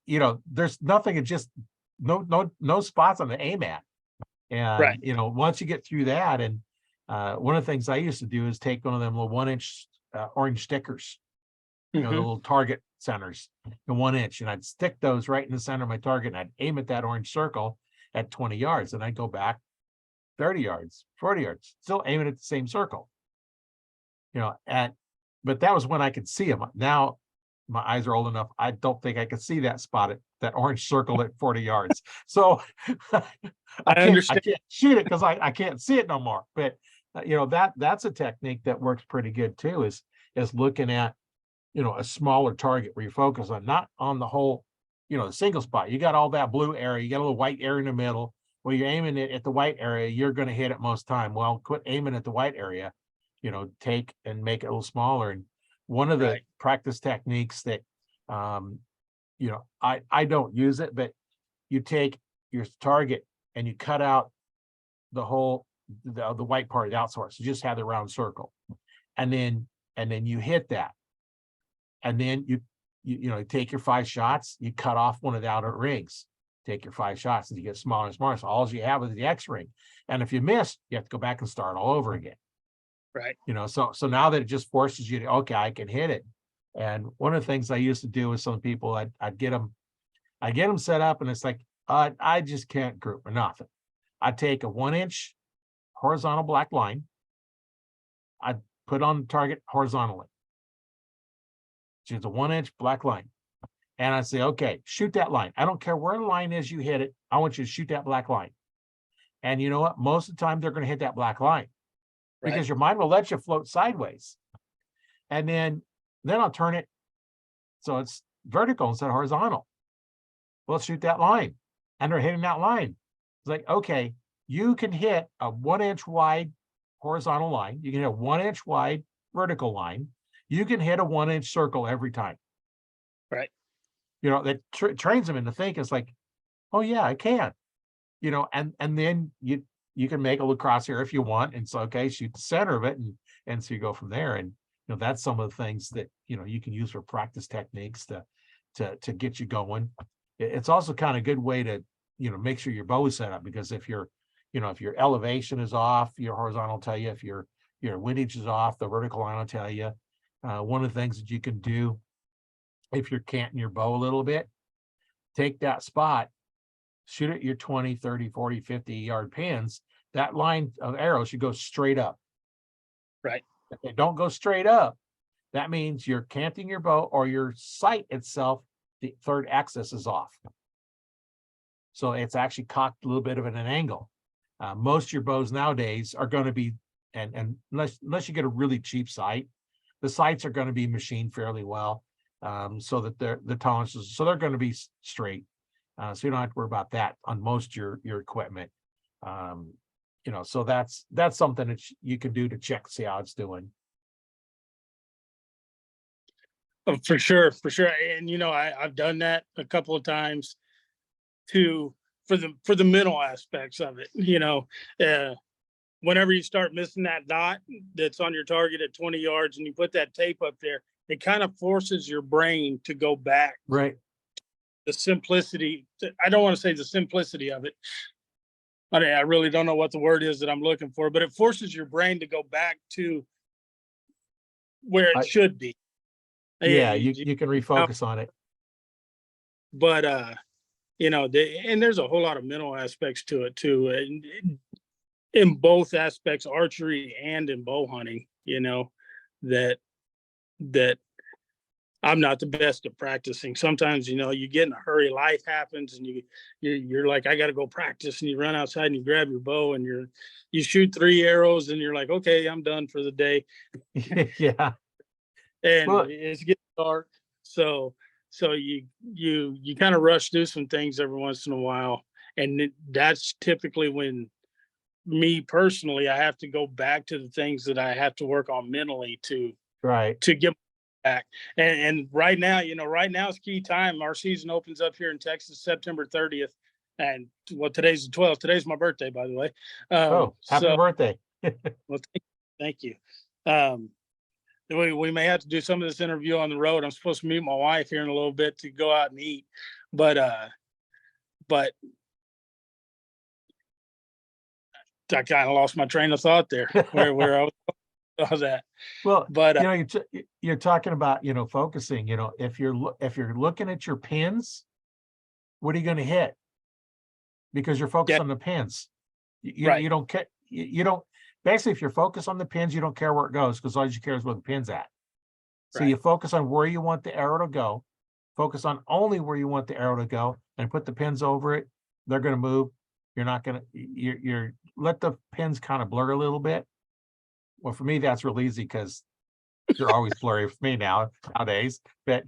There's nothing, it's just no spots on the AMAT. And, once you get through that, and one of the things I used to do is take one of them little 1-inch orange stickers the little target centers, the 1 inch, and I'd stick those right in the center of my target, and I'd aim at that orange circle at 20 yards, and I'd go back 30 yards, 40 yards, still aiming at the same circle. But that was when I could see them. Now my eyes are old enough. I don't think I could see that spot at that orange circle at 40 yards. So I can't shoot it because I can't see it no more. But that's a technique that works pretty good too, is looking at a smaller target where you focus on, not on the whole, the single spot. You got all that blue area, you got a little white area in the middle. Where you're aiming it at the white area, you're going to hit it most time. Well, quit aiming at the white area, take and make it a little smaller. And one of the practice techniques that, I don't use it, but you take your target and you cut out the whole, the white part of the outsource. You just have the round circle, and then you hit that. And then you take your 5 shots, you cut off one of the outer rings. Take your 5 shots and you get smaller and smaller. So all you have is the X ring. And if you miss, you have to go back and start all over again. Right. So now that it just forces you to, okay, I can hit it. And one of the things I used to do with some people, I'd get them set up, and it's like, I just can't group or nothing. I'd take a 1 inch horizontal black line. I'd put on the target horizontally. Just a 1 inch black line. And I say, okay, shoot that line. I don't care where the line is you hit it. I want you to shoot that black line. And you know what? Most of the time, they're going to hit that black line because your mind will let you float sideways. And then I'll turn it so it's vertical instead of horizontal. Well, let's shoot that line. And they're hitting that line. It's like, okay, you can hit a 1 inch wide horizontal line. You can hit a 1 inch wide vertical line. You can hit a 1 inch circle every time. Right. That trains them into thinking, it's like, oh yeah, I can, and then you can make a little crosshair if you want. And so, okay, shoot the center of it. And so you go from there. And, that's some of the things that, you can use for practice techniques to get you going. It's also kind of a good way to, make sure your bow is set up, because if your elevation is off, your horizontal will tell you. If your windage is off, the vertical line will tell you. One of the things that you can do, if you're canting your bow a little bit, take that spot, shoot at your 20, 30, 40, 50 yard pins. That line of arrows should go straight up. Right. If they don't go straight up, that means you're canting your bow, or your sight itself, the third axis is off. So it's actually cocked a little bit of an angle. Most of your bows nowadays are going to be, and unless you get a really cheap sight, the sights are going to be machined fairly well. So that the tolerances, so they're going to be straight. So you don't have to worry about that on most of your equipment. So that's something that you can do to check, see how it's doing. Oh, for sure. And I've done that a couple of times for the mental aspects of it. Whenever you start missing that dot that's on your target at 20 yards and you put that tape up there, it kind of forces your brain to go back. Right. The simplicity, I don't want to say the simplicity of it. I really don't know what the word is that I'm looking for, but it forces your brain to go back to where it should be. Yeah, you can refocus on it. But, and there's a whole lot of mental aspects to it too. And in both aspects, archery and in bow hunting, that I'm not the best at practicing. Sometimes, you get in a hurry, life happens, and you're like, I got to go practice, and you run outside and you grab your bow and you shoot 3 arrows and you're like, okay, I'm done for the day. Yeah. And it's getting dark. So you kind of rush through some things every once in a while. And that's typically when, me personally, I have to go back to the things that I have to work on mentally to get back. And right now is key time. Our season opens up here in Texas September 30th, and today's the 12th. Today's my birthday, by the way. Happy birthday. Well, thank you. We may have to do some of this interview on the road. I'm supposed to meet my wife here in a little bit to go out and eat, but I kind of lost my train of thought there. Where I was. all that. Well, But you're talking about, focusing, if if you're looking at your pins, what are you going to hit? Because you're focused yeah, on the pins. right, You don't care. You don't, basically, if you're focused on the pins, you don't care where it goes, because all you care is where the pin's at. So you right, focus on where you want the arrow to go, focus on only where you want the arrow to go, and put the pins over it. They're going to move. You're not going to, you're let the pins kind of blur a little bit. Well, for me, that's real easy, because they're always blurry for me nowadays. But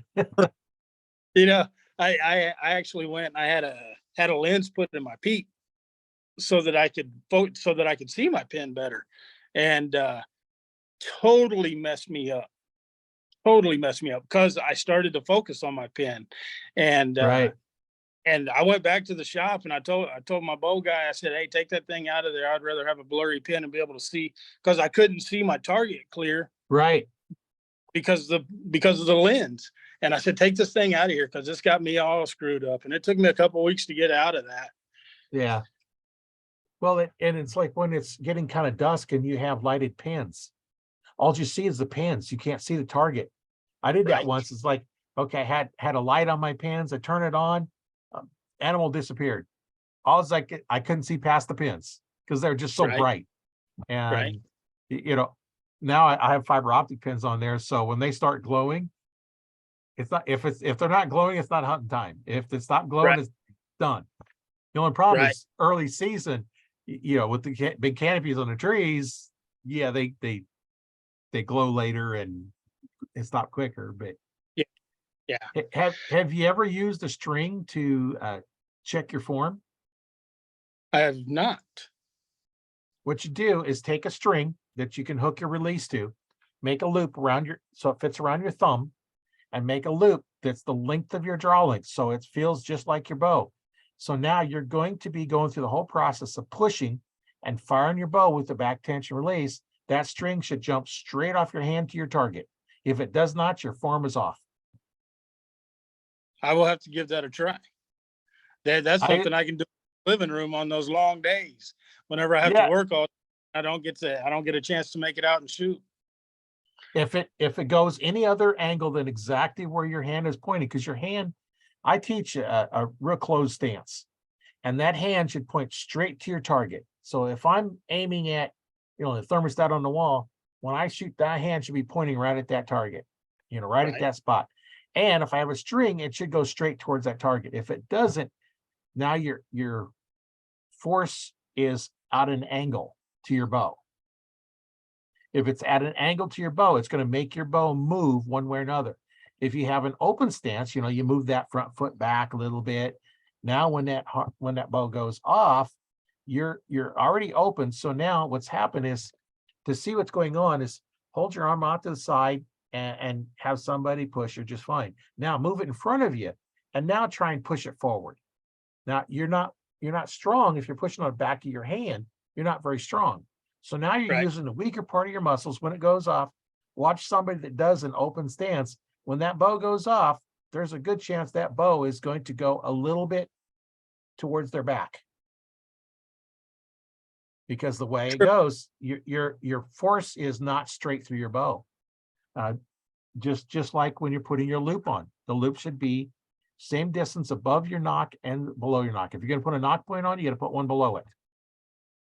you know, I actually went and I had a lens put in my peep so that I could so that I could see my pin better, and totally messed me up. Totally messed me up because I started to focus on my pin, and right, I went back to the shop and I told my bow guy, I said, "Hey, take that thing out of there. I'd rather have a blurry pin and be able to see, because I couldn't see my target clear right. because of the lens." And I said, "Take this thing out of here because this got me all screwed up." And it took me a couple of weeks to get out of that. Yeah. Well, and it's like when it's getting kind of dusk and you have lighted pins, all you see is the pins. You can't see the target. I did that Right, once. It's like, okay, I had a light on my pins. I turn it on, animal disappeared. All it's like, I couldn't see past the pins because they're just so right, bright. right, And now I have fiber optic pins on there, so when they start glowing, it's not, if they're not glowing, it's not hunting time. If it's not glowing, right, it's done. The only problem right. is early season, with the big canopies on the trees. Yeah, they glow later and it's not quicker. But Yeah, yeah. have you ever used a string to check your form? I have not. What you do is take a string that you can hook your release to, make a loop around so it fits around your thumb, and make a loop that's the length of your draw length, so it feels just like your bow. So now you're going to be going through the whole process of pushing and firing your bow with the back tension release. That string should jump straight off your hand to your target. If it does not, your form is off. I will have to give that a try. That's I something I can do in the living room on those long days. Whenever I have to Yeah, work all, I don't get a chance to make it out and shoot. if it goes any other angle than exactly where your hand is pointing, because your hand, I teach a real closed stance, and that hand should point straight to your target. So if I'm aiming at, the thermostat on the wall, when I shoot, that hand should be pointing right at that target, right at Right, that spot. And if I have a string, it should go straight towards that target. If it doesn't, now your force is at an angle to your bow. If it's at an angle to your bow, it's going to make your bow move one way or another. If you have an open stance, you move that front foot back a little bit. Now, when that bow goes off, you're already open. So now what's happened is, to see what's going on, is hold your arm out to the side and have somebody push, you're just fine. Now move it in front of you, and now try and push it forward. Now you're not strong. If you're pushing on the back of your hand, you're not very strong. So now you're right. using the weaker part of your muscles. When it goes off, watch somebody that does an open stance. When that bow goes off, there's a good chance that bow is going to go a little bit towards their back, because the way it True. goes, your force is not straight through your bow. Uh, just like when you're putting your loop on, the loop should be same distance above your nock and below your nock. If you're going to put a nock point on, you got to put one below it,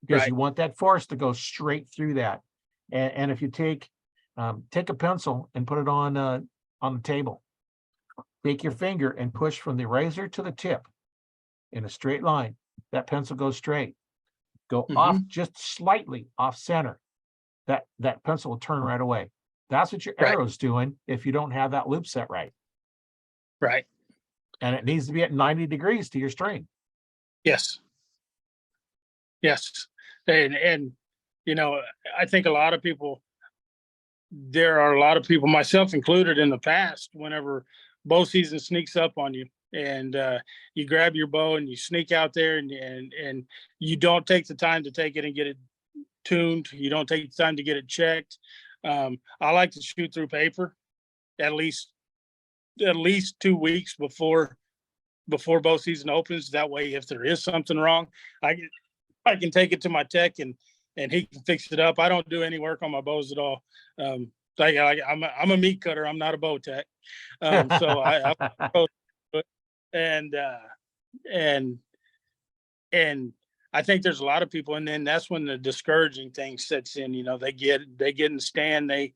because Right, you want that force to go straight through that. And if you take a pencil and put it on the table, take your finger and push from the razor to the tip in a straight line. That pencil goes straight. Go off hmm, just slightly off center. That pencil will turn right away. That's what your right, arrow's doing if you don't have that loop set right. right. And it needs to be at 90 degrees to your string. Yes, yes. And you know, I think there are a lot of people, myself included, in the past, whenever bow season sneaks up on you, and you grab your bow and you sneak out there, and you don't take the time to take it and get it tuned. You don't take the time to get it checked. I like to shoot through paper at least 2 weeks before bow season opens. That way, if there is something wrong, I can take it to my tech and he can fix it up. I don't do any work on my bows at all. I'm a meat cutter. I'm not a bow tech. So I and and and I think there's a lot of people, and then that's when the discouraging thing sets in. They get in the stand, they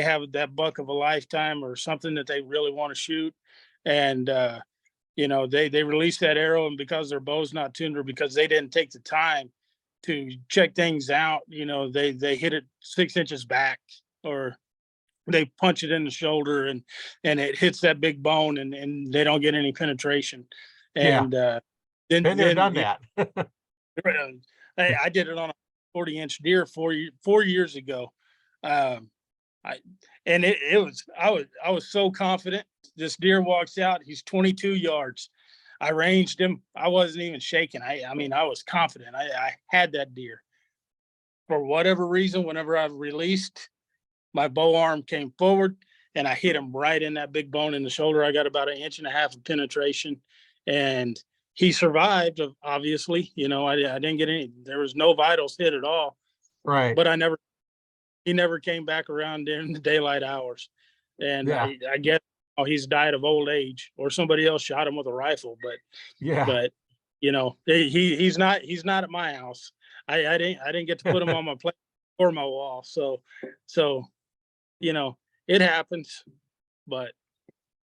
have that buck of a lifetime or something that they really want to shoot, and they release that arrow, and because their bow's not tuned, or because they didn't take the time to check things out, they hit it 6 inches back, or they punch it in the shoulder, and it hits that big bone, and they don't get any penetration. Yeah. And then Been there, done that. I did it on a 40-inch deer 4 years ago. Um, I was so confident. This deer walks out. He's 22 yards. I ranged him. I wasn't even shaking. I mean, I was confident. I had that deer. For whatever reason, whenever I released, my bow arm came forward, and I hit him right in that big bone in the shoulder. I got about 1.5 inches of penetration, and he survived. Obviously, I didn't get any. There was no vitals hit at all. Right. But he never came back around during the daylight hours, and Yeah. I guess he's died of old age, or somebody else shot him with a rifle. Yeah. But he's not at my house. I didn't get to put him on my plate or my wall. So it happens. But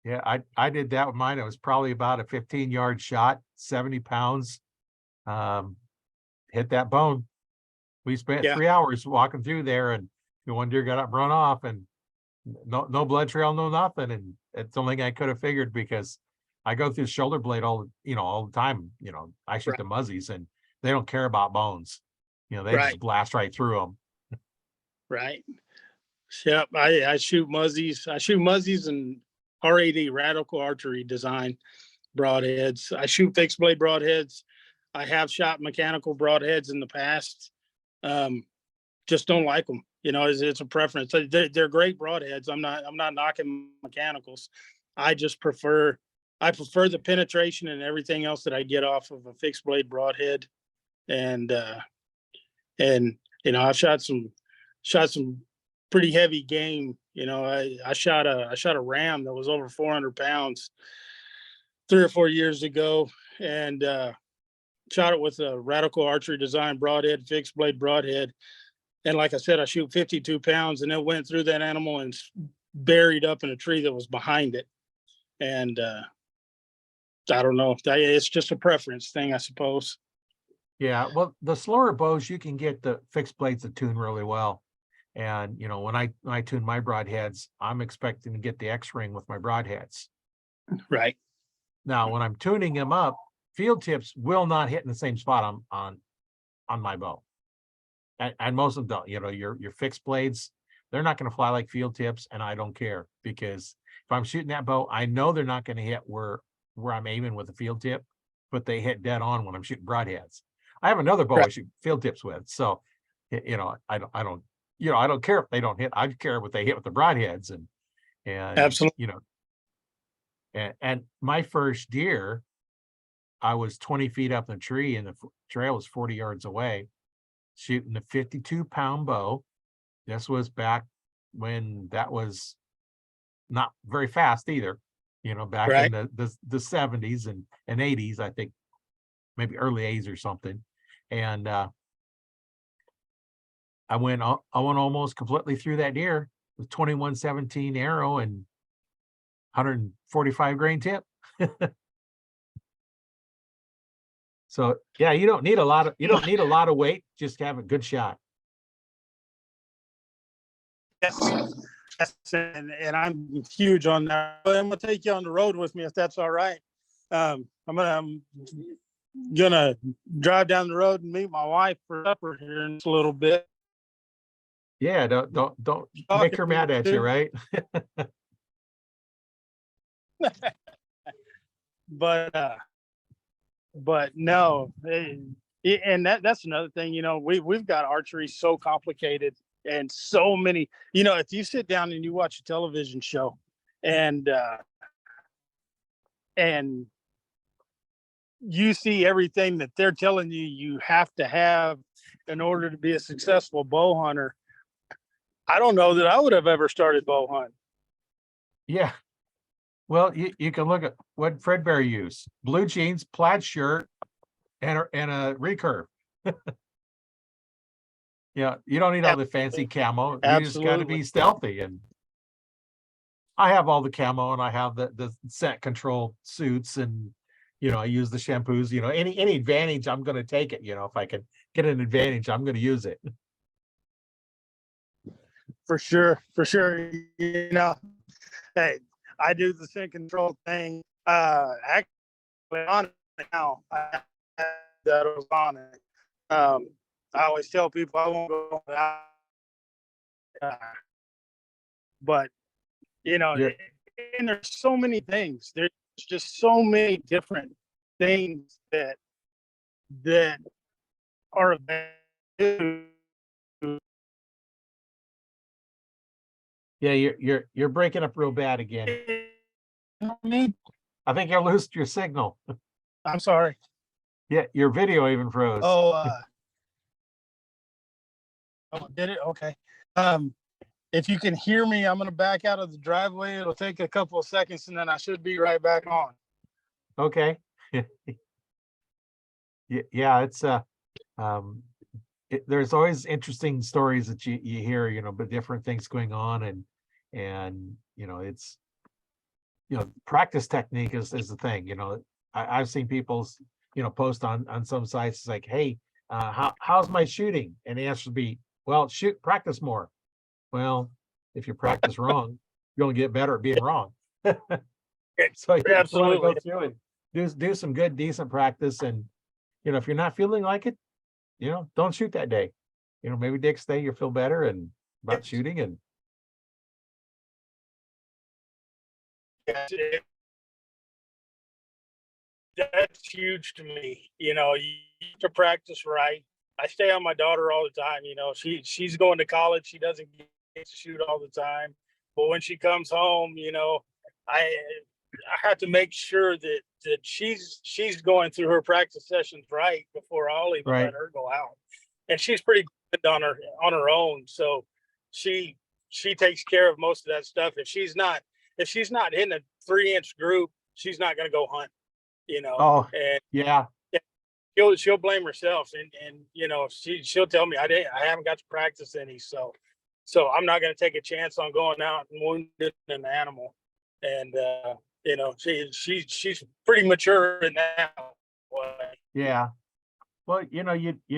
yeah, I did that with mine. It was probably about a 15-yard shot, 70 pounds. Hit that bone. We spent 3 hours walking through there, and the one deer got up, run off, and no blood trail, no nothing. And it's the only thing I could have figured, because I go through shoulder blade all the time. I shoot the muzzies, and they don't care about bones. They just blast right through them. Right. Yep. I shoot muzzies. I shoot muzzies and RAD, radical archery design broadheads. I shoot fixed blade broadheads. I have shot mechanical broadheads in the past. Just don't like them. It's a preference. They're great broadheads. I'm not knocking mechanicals. I prefer the penetration and everything else that I get off of a fixed blade broadhead. And I've shot some pretty heavy game. I shot a ram that was over 400 pounds 3 or 4 years ago, and shot it with a radical archery design broadhead, fixed blade broadhead. And like I said, I shoot 52 pounds, and it went through that animal and buried up in a tree that was behind it. And I don't know. It's just a preference thing, I suppose. Yeah, well, the slower bows, you can get the fixed blades to tune really well. And when I tune my broadheads, I'm expecting to get the X-ring with my broadheads. Right. Now, when I'm tuning them up, field tips will not hit in the same spot on my bow. And most of them don't. Your fixed blades, they're not going to fly like field tips, and I don't care, because if I'm shooting that bow, I know they're not going to hit where I'm aiming with a field tip, but they hit dead on when I'm shooting broadheads. I have another bow I shoot field tips with, so I don't care if they don't hit. I care what they hit with the broadheads, and absolutely. And my first deer, I was 20 feet up in the tree, and the trail was 40 yards away, shooting a 52-pound bow. This was back when that was not very fast either, back in the 70s and 80s, I think, maybe early 80s or something. And I went almost completely through that deer with 21-17 arrow and 145 grain tip. So yeah, you don't need a lot of weight, just have a good shot. Yes. And I'm huge on that. I'm gonna take you on the road with me if that's all right. I'm gonna drive down the road and meet my wife for supper here in a little bit. Yeah, don't make her mad at you, right? But no, and that's another thing. We've got archery so complicated, and so many. If you sit down and you watch a television show, and you see everything that they're telling you have to have, in order to be a successful bow hunter, I don't know that I would have ever started bow hunting. Yeah. Well, you can look at what Fredbear used: blue jeans, plaid shirt, and a recurve. Yeah, you don't need all the fancy camo. You just got to Absolutely. be stealthy. And I have all the camo, and I have the scent control suits, and I use the shampoos. Any advantage, I'm going to take it. If I can get an advantage, I'm going to use it. For sure. Hey, I do the scent control thing. Actually, on it now, I had that was on it. I always tell people I won't go without, but You're, and there's so many things. There's just so many different things that are available. yeah, you're breaking up real bad again. I think you lost your signal. I'm sorry. Yeah, your video even froze. Oh, did it? Okay. If you can hear me, I'm going to back out of the driveway. It'll take a couple of seconds, and then I should be right back on. Okay. Yeah, it's there's always interesting stories that you hear, but different things going on, and it's practice technique is the thing. I've seen people's post on some sites. It's like, hey, how's my shooting? And the answer would be, well, practice more. Well, if you practice wrong, you're gonna get better at being wrong. So you want to go through and do some good, decent practice. And if you're not feeling like it, don't shoot that day. Maybe next day you feel better and about shooting. And that's huge to me. You have to practice right. I stay on my daughter all the time. She's going to college. She doesn't get to shoot all the time, but when she comes home, I have to make sure that she's going through her practice sessions right before I'll even let her go out. And she's pretty good on her own, so she takes care of most of that stuff. If she's not hitting a 3-inch group, she's not going to go hunt. Oh, and yeah. She'll blame herself, and she'll tell me I haven't got to practice any, so I'm not going to take a chance on going out and wounding an animal. And she's pretty mature in that way. Yeah. Well, you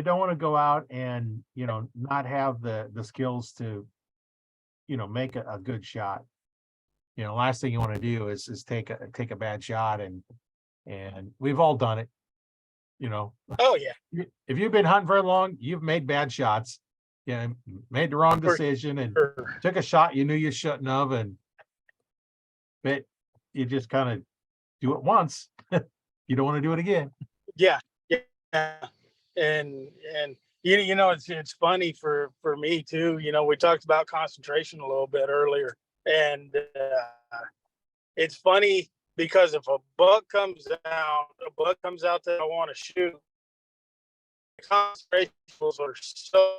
don't want to go out and not have the skills to make a good shot. Last thing you want to do is take a bad shot, and we've all done it. Oh yeah. If you've been hunting very long, you've made bad shots. Made the wrong decision and took a shot you knew you shouldn't have, but you just kind of do it once. You don't want to do it again. Yeah. And it's funny for me too. We talked about concentration a little bit earlier, and it's funny because if a buck comes out that I want to shoot, the concentration are so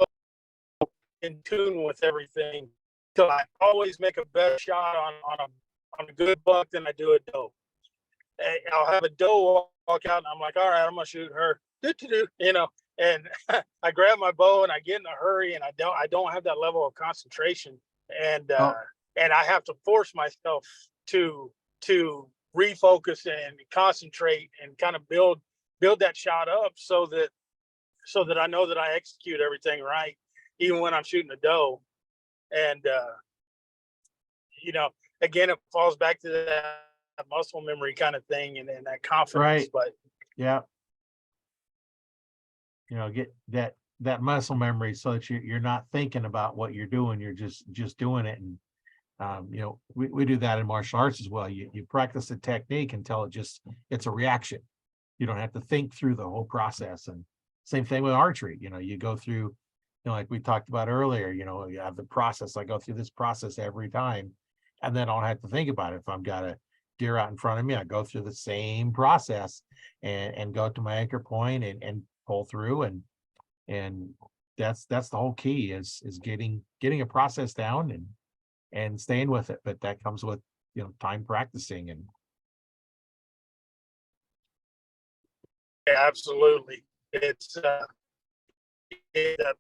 in tune with everything, so I always make a better shot on a good buck than I do a doe. I'll have a doe walk out, and I'm like, all right, I'm gonna shoot her. And I grab my bow and I get in a hurry, and I don't have that level of concentration, and I have to force myself to refocus and concentrate and kind of build that shot up so that I know that I execute everything right, even when I'm shooting a doe. And again, it falls back to that muscle memory kind of thing, and that confidence. Right. But yeah, get that muscle memory so that you're not thinking about what you're doing. You're just doing it. And we do that in martial arts as well. You practice the technique until it's a reaction. You don't have to think through the whole process. And same thing with archery. You go through, like we talked about earlier, you have the process. I go through this process every time, and then I don't have to think about it. If I've got a deer out in front of me, I go through the same process and go to my anchor point and pull through and that's the whole key is getting a process down and staying with it. But that comes with, time practicing. And Yeah, absolutely. It's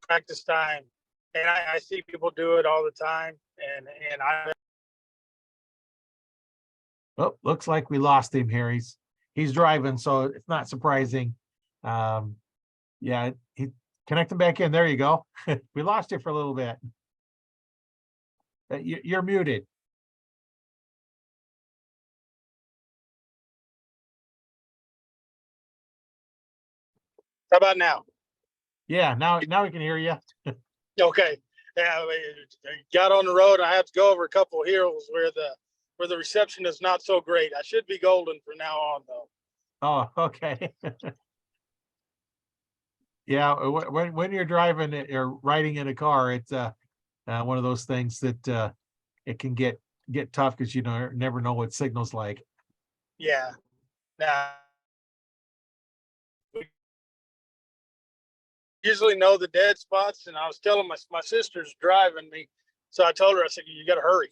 practice time, and I see people do it all the time, and I oh, looks like we lost him here. He's driving, so it's not surprising. Yeah, he connect him back in. There you go. We lost you for a little bit. You're muted. how about now? Yeah, now we can hear you. Okay. Yeah, I got on the road. I have to go over a couple of hills where the reception is not so great. I should be golden from now on, though. Oh, okay. Yeah, when you're driving or riding in a car, it's one of those things that it can get tough because never know what signal's like. Yeah. Now, we usually know the dead spots, and I was telling my sister's driving me, so I told her, I said, "You got to hurry."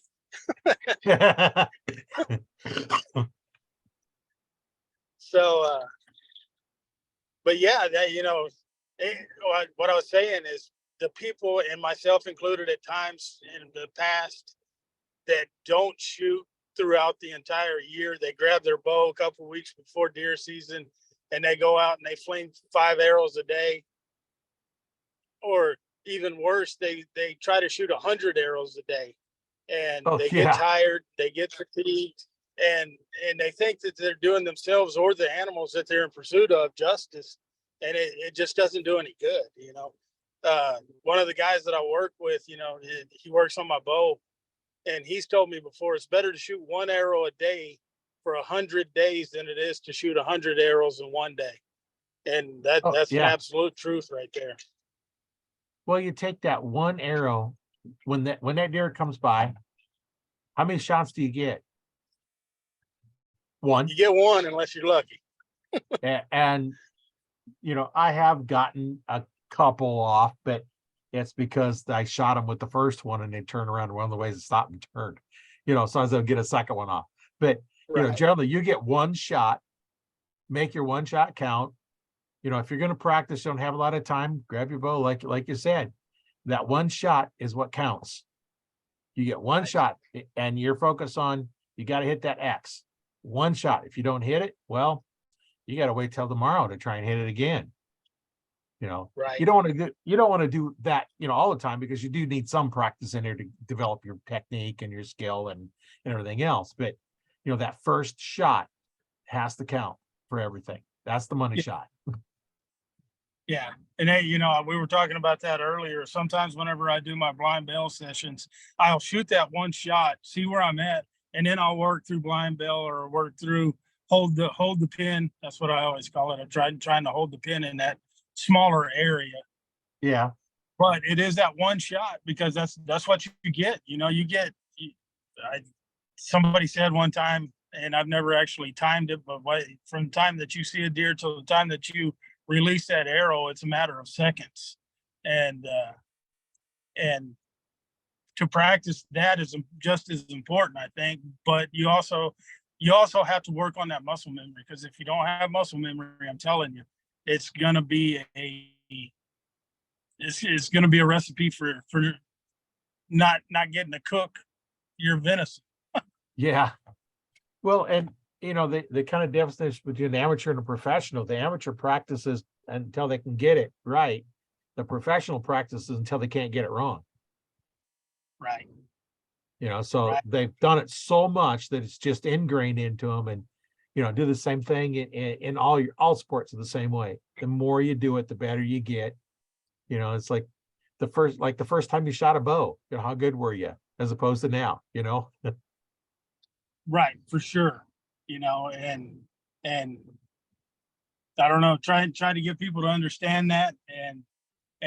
So, but yeah, that what I was saying is the people, and myself included at times in the past, that don't shoot throughout the entire year. They grab their bow a couple of weeks before deer season, and they go out and they fling 5 arrows a day, or even worse, they try to shoot 100 arrows a day, and Oh they get yeah. tired, they get fatigued, and they think that they're doing themselves or the animals that they're in pursuit of justice, and it just doesn't do any good. One of the guys that I work with, he works on my bow, and he's told me before, it's better to shoot 1 arrow a day for 100 days than it is to shoot 100 arrows in one day. And Oh that's an yeah. absolute truth right there. Well, you take that one arrow when that deer comes by. How many shots do you get? One. You get one unless you're lucky. And I have gotten a couple off, but it's because I shot them with the first one and they turned around and one of the ways to stop and turned. Sometimes they'll get a second one off. But Right. generally you get one shot, make your one shot count. If you're going to practice, you don't have a lot of time, grab your bow, like you said. That one shot is what counts. You get one shot and you're focused on, you got to hit that X. One shot. If you don't hit it, well, you got to wait till tomorrow to try and hit it again. Right. You don't want to do that, all the time, because you do need some practice in there to develop your technique and your skill and everything else. But that first shot has to count for everything. That's the money shot. Yeah. And hey, we were talking about that earlier. Sometimes whenever I do my blind bell sessions, I'll shoot that one shot, see where I'm at, and then I'll work through blind bell or work through hold the pin. That's what I always call it. I'm trying to hold the pin in that smaller area. Yeah. But it is that one shot, because that's what you get. Somebody said one time, and I've never actually timed it, but from the time that you see a deer till the time that you release that arrow, it's a matter of seconds. And to practice that is just as important, I think. But you also have to work on that muscle memory, because if you don't have muscle memory, I'm telling you, it's gonna be it's gonna be a recipe for not getting to cook your venison. Yeah. Well, and the kind of difference between the amateur and the professional, the amateur practices until they can get it right. The professional practices until they can't get it wrong. Right. So Right. they've done it so much that it's just ingrained into them, and do the same thing in all sports are the same way. The more you do it, the better you get. It's like the first time you shot a bow, how good were you as opposed to now, Right, for sure. And I don't know, try to get people to understand that, and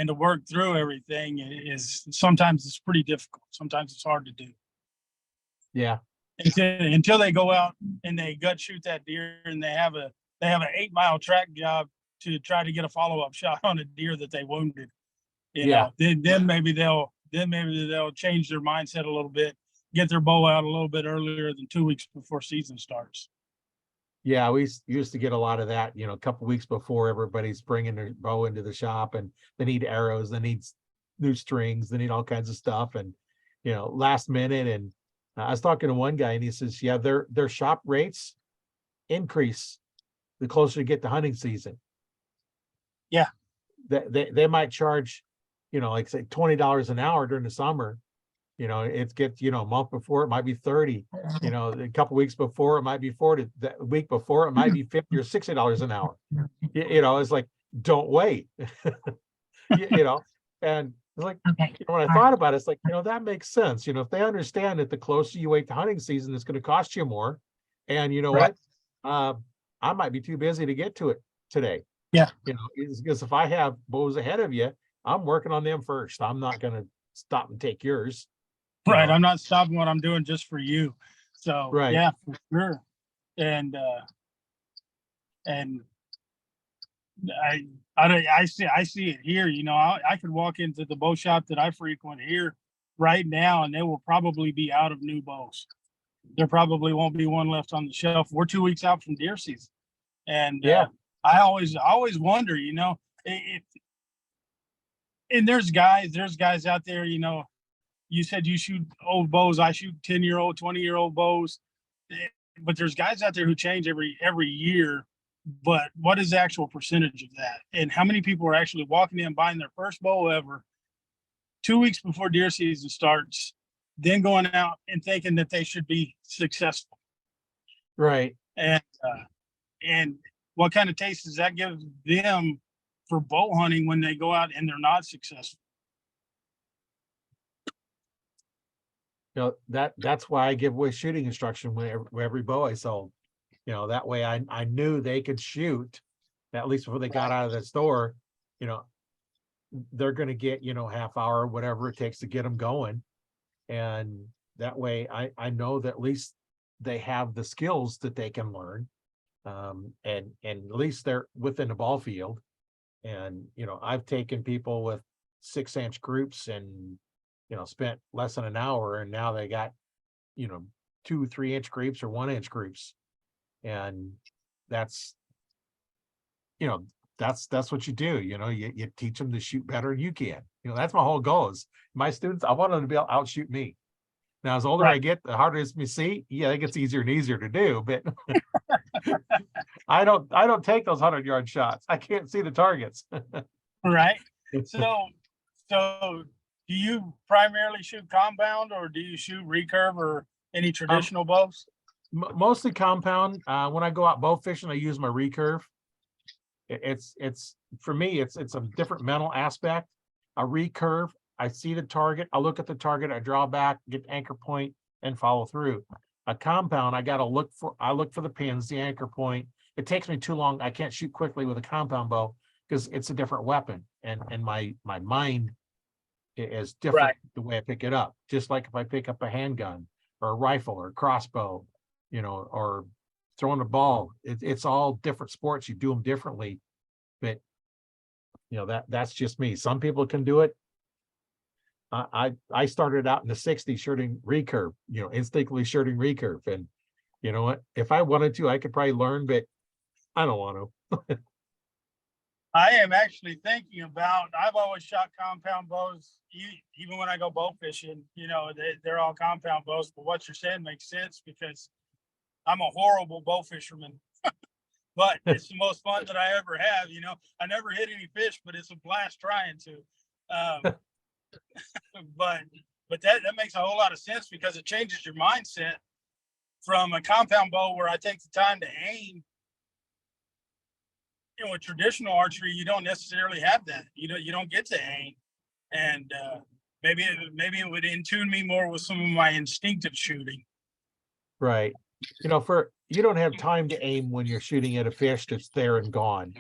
to work through everything is sometimes it's pretty difficult. Sometimes it's hard to do. Yeah. Until they go out and they gut shoot that deer, and they have an 8-mile track job to try to get a follow-up shot on a deer that they wounded. You Yeah. know, then maybe they'll change their mindset a little bit, get their bow out a little bit earlier than 2 weeks before season starts. Yeah, we used to get a lot of that, a couple weeks before everybody's bringing their bow into the shop, and they need arrows, they need new strings, they need all kinds of stuff, and last minute. And I was talking to one guy, and he says, yeah, their shop rates increase the closer you get to hunting season. Yeah. They might charge, like say $20 an hour during the summer. It gets, a month before it might be 30, a couple weeks before it might be 40, the week before it might be 50 or $60 an hour. It's like, don't wait. And it's like, when I thought about it, it's like, that makes sense. If they understand that the closer you wait to hunting season, it's going to cost you more. And you know Right. what? I might be too busy to get to it today. Yeah. Because if I have bows ahead of you, I'm working on them first. I'm not going to stop and take yours. Right. I'm not stopping what I'm doing just for you. So Right. yeah, for sure. And I see it here. I could walk into the bow shop that I frequent here right now, and they will probably be out of new bows. There probably won't be one left on the shelf. We're 2 weeks out from deer season, and I always wonder, if and there's guys out there, you said you shoot old bows. I shoot 10-year-old, 20-year-old bows, but there's guys out there who change every year. But what is the actual percentage of that? And how many people are actually walking in, buying their first bow ever 2 weeks before deer season starts, then going out and thinking that they should be successful? Right. And what kind of taste does that give them for bow hunting when they go out and they're not successful? That's why I give away shooting instruction with every bow I sold. That way I knew they could shoot, at least before they got out of the store. They're going to get, half hour, whatever it takes to get them going. And that way I know that at least they have the skills that they can learn. And at least they're within the ball field. And, I've taken people with 6-inch groups and, spent less than an hour, and now they got, 2-3-inch groups or 1-inch groups. And that's what you do. You teach them to shoot better than you can. That's my whole goal is my students, I want them to be able to outshoot me. Now, as older I get, the harder it's me see. Yeah, it gets easier and easier to do, but I don't take those 100-yard shots. I can't see the targets. Right. So do you primarily shoot compound, or do you shoot recurve or any traditional bows? Mostly compound. When I go out bow fishing, I use my recurve. It's for me, it's a different mental aspect. A recurve, I see the target, I look at the target, I draw back, get the anchor point, and follow through. A compound, I look for the pins, the anchor point. It takes me too long. I can't shoot quickly with a compound bow because it's a different weapon, and my mind is different. Right. The way I pick it up, just like if I pick up a handgun or a rifle or a crossbow, or throwing a ball, it's all different sports. You do them differently, but that's just me. Some people can do it. I started out in the 60s shooting recurve, instinctively shooting recurve, and you know what? If I wanted to, I could probably learn, but I don't want to. I am actually thinking about, I've always shot compound bows, even when I go bow fishing, they're all compound bows, but what you're saying makes sense because I'm a horrible bow fisherman, but it's the most fun that I ever have. I never hit any fish, but it's a blast trying to. But that makes a whole lot of sense because it changes your mindset from a compound bow where I take the time to aim. With traditional archery, you don't necessarily have that. You don't get to aim, and maybe it would in tune me more with some of my instinctive shooting. Right. You don't have time to aim when you're shooting at a fish that's there and gone.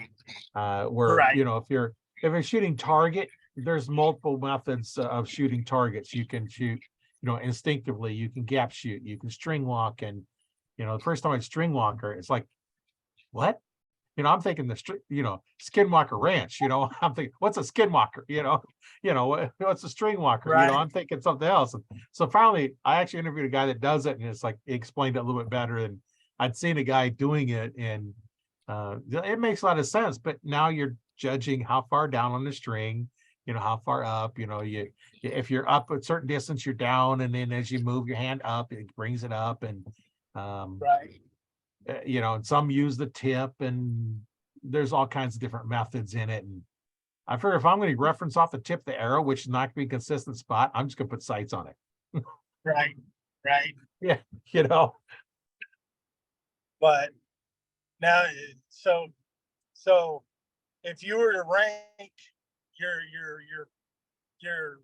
Where right. If you're shooting target, there's multiple methods of shooting targets. You can shoot, instinctively. You can gap shoot. You can string lock, and the first time I string locker, it's like, what? I'm thinking Skinwalker Ranch, I'm thinking, what's a skinwalker? What's a string walker? Right. I'm thinking something else. And so finally, I actually interviewed a guy that does it, and it's like, he explained it a little bit better, and I'd seen a guy doing it, and it makes a lot of sense. But now you're judging how far down on the string, how far up, if you're up a certain distance, you're down, and then as you move your hand up, it brings it up, and Right. and some use the tip, and there's all kinds of different methods in it. And I figure if I'm going to reference off the tip of the arrow, which is not going to be a consistent spot, I'm just going to put sights on it. Right. Right. Yeah, But now, so if you were to rank your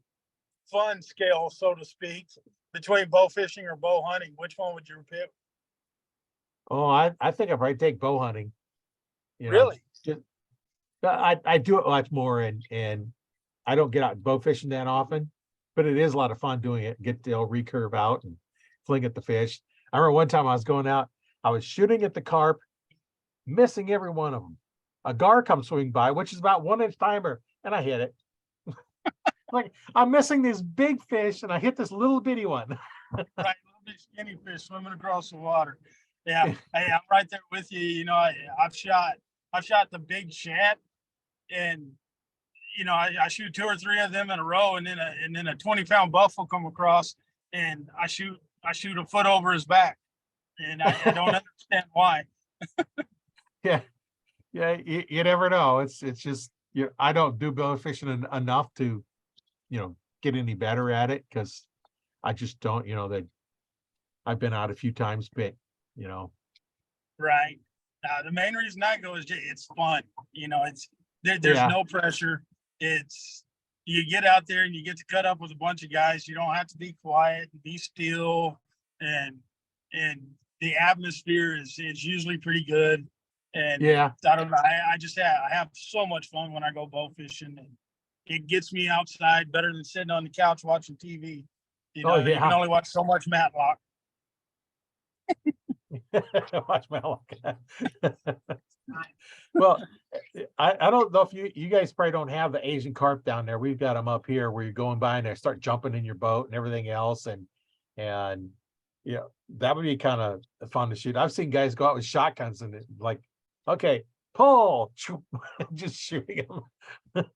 fun scale, so to speak, between bow fishing or bow hunting, which one would you pick? Oh, I think I'd probably take bow hunting. Really? Just, I do it much more, and I don't get out bow fishing that often, but it is a lot of fun doing it. Get the recurve out and fling at the fish. I remember one time I was going out, I was shooting at the carp, missing every one of them. A gar comes swimming by, which is about 1-inch diameter, and I hit it. Like, I'm missing these big fish, and I hit this little bitty one. Right, little bit skinny fish swimming across the water. Yeah, hey, I'm right there with you. I've shot the big shad, and I shoot 2 or 3 of them in a row, and then a 20-pound buffalo come across, and I shoot a foot over his back, and I don't understand why. Yeah, you never know. It's just I don't do bow fishing enough to get any better at it, because I just don't. That I've been out a few times, but Right. The main reason I go is it's fun. There's Yeah. no pressure. It's you get out there and you get to cut up with a bunch of guys. You don't have to be quiet, be still, and the atmosphere is usually pretty good. And Yeah. I don't know. I have so much fun when I go bow fishing, and it gets me outside better than sitting on the couch watching TV. You can only watch so much Matlock. Watch my luck. Well, I don't know if you guys probably don't have the Asian carp down there. We've got them up here where you're going by and they start jumping in your boat and everything else, and that would be kind of fun to shoot. I've seen guys go out with shotguns and like, okay, pull, just shooting them.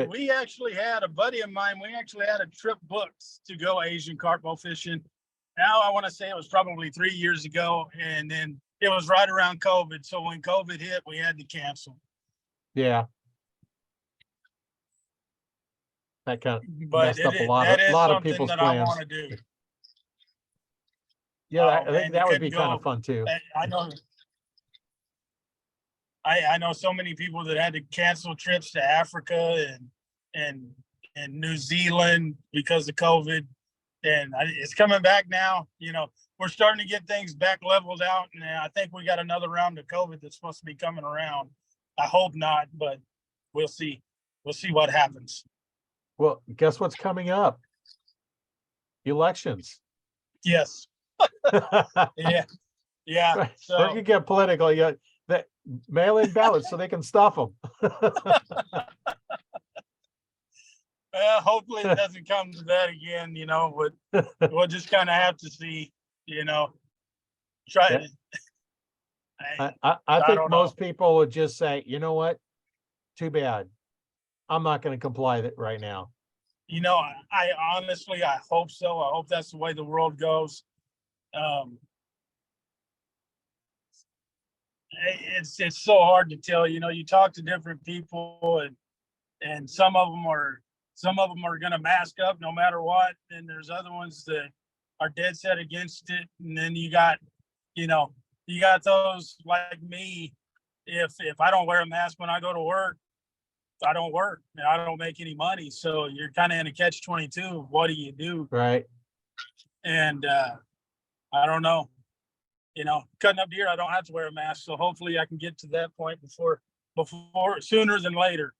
We actually had a buddy of mine. We actually had a trip booked to go Asian carp bow fishing. Now I want to say it was probably 3 years ago, and then it was right around COVID. So when COVID hit, we had to cancel. Yeah, that kind of But messed up a lot of people's that plans. I want to do. Yeah, I think that would be kind of fun too. I know. I know so many people that had to cancel trips to Africa and New Zealand because of COVID, and it's coming back now. We're starting to get things back leveled out, and I think we got another round of COVID that's supposed to be coming around. I hope not, but we'll see. We'll see what happens. Well, guess what's coming up? Elections. Yes. Yeah. Right. So Don't you get political? You that mail-in ballots so they can stuff them. hopefully it doesn't come to that again, but we'll just kind of have to see, try Yeah. to. I think most people would just say, you know what? Too bad. I'm not going to comply with it right now. I honestly, I hope so. I hope that's the way the world goes. It's so hard to tell. You talk to different people, and some of them are going to mask up no matter what. And there's other ones that are dead set against it. And then you got those like me. If I don't wear a mask when I go to work, I don't work and I don't make any money. So you're kind of in a catch-22. What do you do? Right. And I don't know. Cutting up deer, I don't have to wear a mask. So hopefully I can get to that point before sooner than later.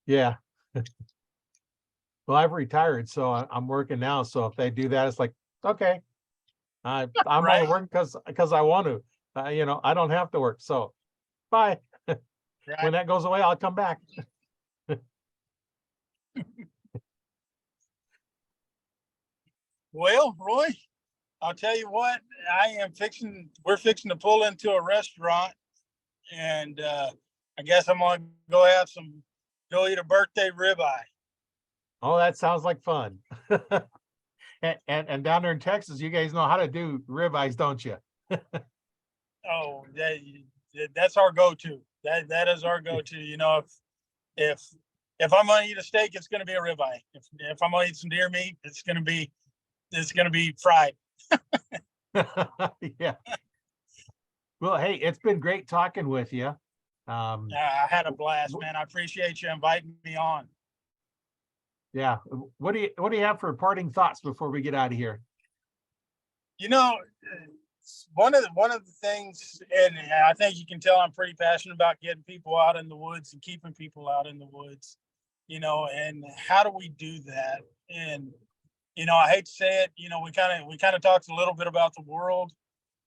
Yeah. Well, I've retired, so I'm working now. So if they do that, it's like, okay, I'm only working because I want to. I don't have to work. So bye. When Right. that goes away, I'll come back. Well, Roy, I'll tell you what, we're fixing to pull into a restaurant, and I guess I'm gonna go eat a birthday ribeye. Oh, that sounds like fun. And down there in Texas, you guys know how to do ribeyes, don't you? Oh, that's our go-to. That is our go-to. If if I'm gonna eat a steak, it's gonna be a ribeye. If I'm gonna eat some deer meat, it's gonna be fried. Yeah. Well, hey, it's been great talking with you. I had a blast, man. I appreciate you inviting me on. Yeah. What do you have for parting thoughts before we get out of here? You know, one of the things, and I think you can tell I'm pretty passionate about getting people out in the woods and keeping people out in the woods. And how do we do that? And I hate to say it. We kind of talked a little bit about the world.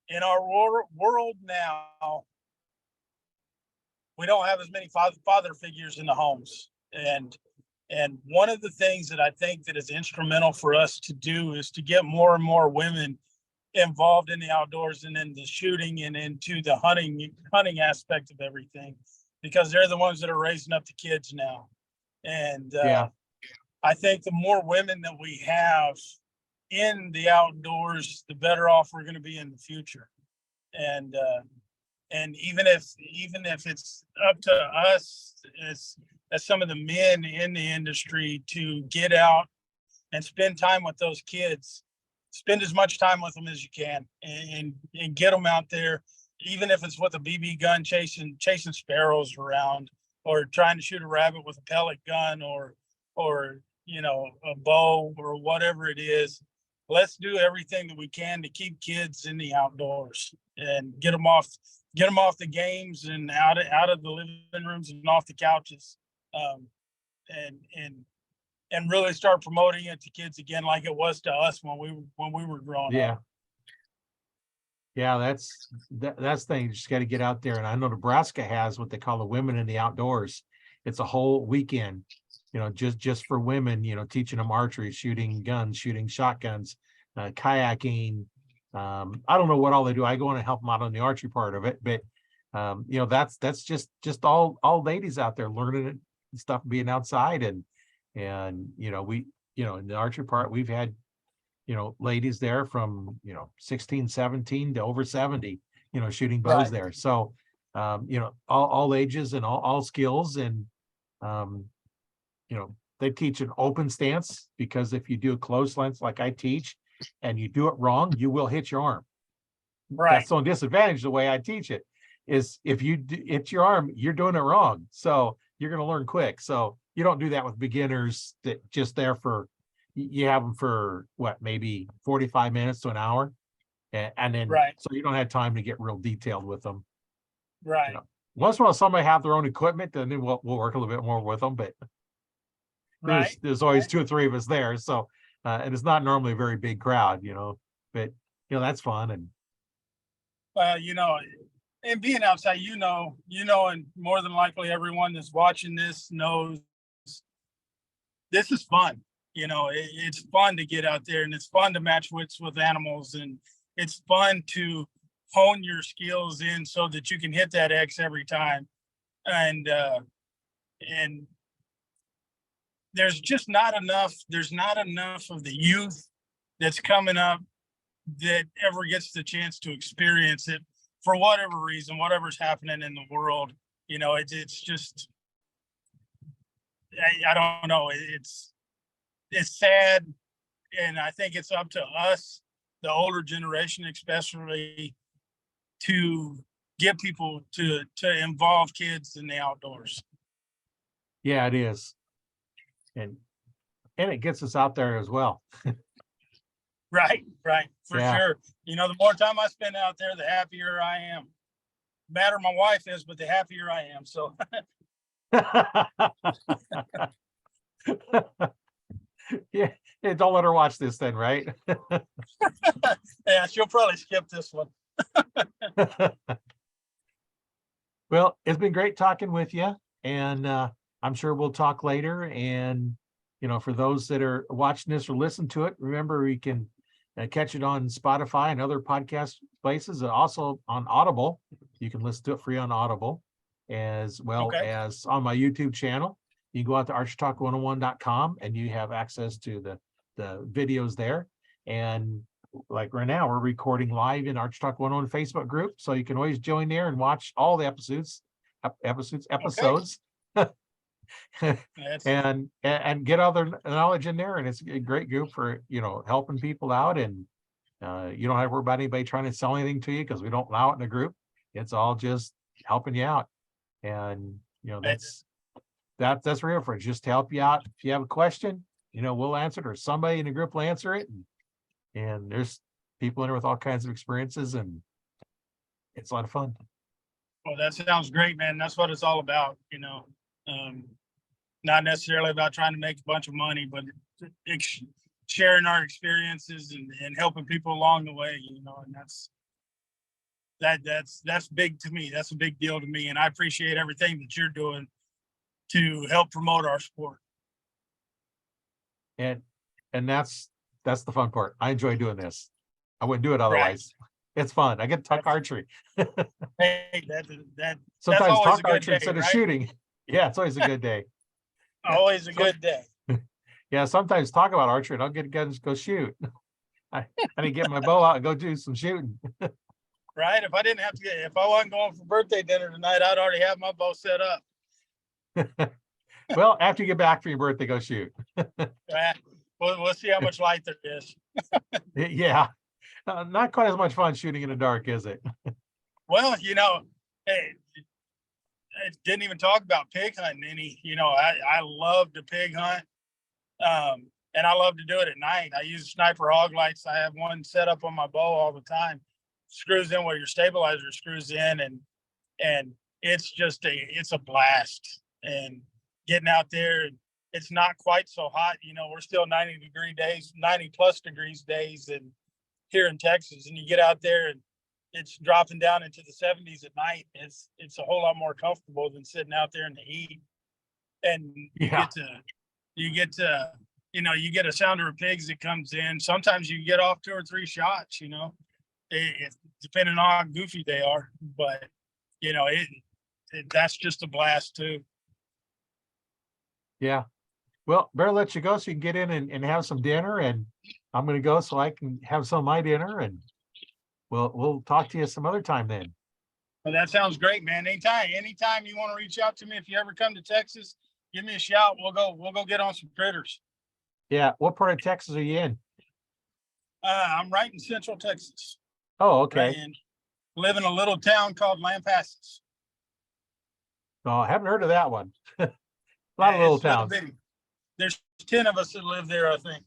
In our world now, we don't have as many father figures in the homes, and one of the things that I think that is instrumental for us to do is to get more and more women involved in the outdoors and in the shooting and into the hunting aspect of everything, because they're the ones that are raising up the kids now. And Yeah. I think the more women that we have in the outdoors, the better off we're going to be in the future. And even if it's up to us as some of the men in the industry to get out and spend time with those kids, spend as much time with them as you can, and get them out there, even if it's with a BB gun chasing sparrows around, or trying to shoot a rabbit with a pellet gun, or a bow, or whatever it is. Let's do everything that we can to keep kids in the outdoors and get them off the games and out of the living rooms and off the couches, and really start promoting it to kids again, like it was to us when we were growing Yeah. up. Yeah, that's the thing. You just got to get out there. And I know Nebraska has what they call the Women in the Outdoors. It's a whole weekend, just for women, teaching them archery, shooting guns, shooting shotguns, kayaking. I don't know what all they do. I go in and help them out on the archery part of it, but that's just all ladies out there learning it and stuff, being outside, and we in the archery part, we've had ladies there from 16, 17 to over 70, shooting bows Right. there. So all ages and all skills, and they teach an open stance, because if you do a close lens like I teach and you do it wrong, you will hit your arm. Right. That's the only disadvantage. The way I teach it is, if you hit your arm, you're doing it wrong. So you're going to learn quick. So you don't do that with beginners that just there for, you have them for maybe 45 minutes to an hour. And then, Right. so you don't have time to get real detailed with them. Right. Once in a while, somebody have their own equipment, and then we'll work a little bit more with them, but there's always 2 or 3 of us there. So, and it's not normally a very big crowd, but that's fun. And Well, and being outside, and more than likely everyone that's watching this knows this is fun. It's fun to get out there, and it's fun to match wits with animals, and it's fun to hone your skills in so that you can hit that X every time. And there's not enough of the youth that's coming up that ever gets the chance to experience it, for whatever reason, whatever's happening in the world. It's just, I don't know. It's sad. And I think it's up to us, the older generation, especially, to get people to involve kids in the outdoors. yeah, it is. And it gets us out there as well. Right. For Yeah. sure. The more time I spend out there, the happier I am. Matter my wife is, but the happier I am. So yeah, don't let her watch this then, right? yeah, she'll probably skip this one. Well, it's been great talking with you, and I'm sure we'll talk later. And for those that are watching this or listen to it, remember you can catch it on Spotify and other podcast places, and also on Audible. You can listen to it free on Audible, as well Okay. as on my YouTube channel. You can go out to archerytalk101.com and you have access to the videos there. And like right now, we're recording live in Archery Talk 101 Facebook group, so you can always join there and watch all the episodes, That's and get other knowledge in there. And it's a great group for helping people out, and you don't have to worry about anybody trying to sell anything to you, because we don't allow it in the group. It's all just helping you out, and that's real for it, just to help you out. If you have a question, we'll answer it, or somebody in the group will answer it. And there's people in there with all kinds of experiences, and it's a lot of fun. Well, that sounds great, man. That's what it's all about, not necessarily about trying to make a bunch of money, but sharing our experiences and helping people along the way, and that's big to me. That's a big deal to me. And I appreciate everything that you're doing to help promote our sport. And that's the fun part. I enjoy doing this. I wouldn't do it otherwise. Right. It's fun. I get to talk archery. Hey, sometimes talk archery instead of shooting. Yeah, it's always a good day. Always a good day. Yeah, sometimes talk about archery and I'll get guns, go shoot. I didn't get my bow out and go do some shooting. Right. If I wasn't going for birthday dinner tonight, I'd already have my bow set up. Well, after you get back for your birthday, go shoot. We'll see how much light there is. Yeah. Not quite as much fun shooting in the dark, is it? Well, hey, I didn't even talk about pig hunting any. I love to pig hunt, and I love to do it at night. I use sniper hog lights. I have one set up on my bow all the time. Screws in where your stabilizer screws in, and it's a blast. And getting out there, it's not quite so hot. We're still 90+ degrees days, and here in Texas, and you get out there and it's dropping down into the 70s at night. It's a whole lot more comfortable than sitting out there in the heat. And you get a sounder of pigs that comes in. Sometimes you get off 2 or 3 shots, depending on how goofy they are. But, that's just a blast too. Yeah. Well, better let you go so you can get in and have some dinner. And I'm going to go so I can have some of my dinner, and we'll talk to you some other time then. Well, that sounds great, man. Anytime you want to reach out to me, if you ever come to Texas, give me a shout. We'll go get on some critters. Yeah. What part of Texas are you in? I'm right in Central Texas. Oh, okay. And live in a little town called Lampasas. Oh, I haven't heard of that one. A lot of little towns. There's 10 of us that live there, I think.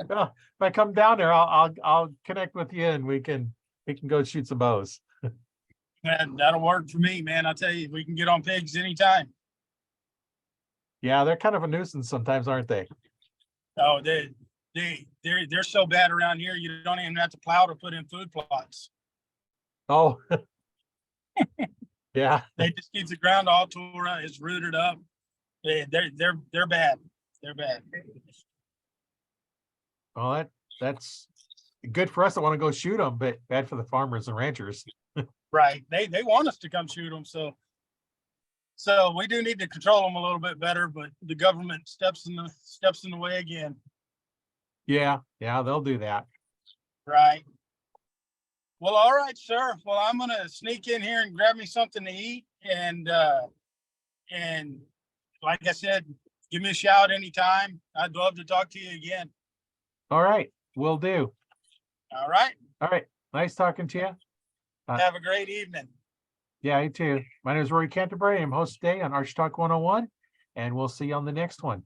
Well, if I come down there, I'll connect with you, and we can go shoot some bows. That'll work for me, man. I'll tell you, we can get on pigs anytime. Yeah, they're kind of a nuisance sometimes, aren't they? Oh, they're so bad around here. You don't even have to plow to put in food plots. Oh, yeah. They just keep the ground all tore up. It's rooted up. They're bad. They're bad. Well, that's good for us that want to go shoot them, but bad for the farmers and ranchers. Right. They want us to come shoot them. So we do need to control them a little bit better, but the government steps in the way again. Yeah, they'll do that. Right. Well, all right, sir. Well, I'm gonna sneak in here and grab me something to eat, and like I said, give me a shout anytime. I'd love to talk to you again. All right, will do. All right. All right. Nice talking to you. Have a great evening. Yeah, you too. My name is Rory Canterbury. I'm host today on Archery Talk 101, and we'll see you on the next one.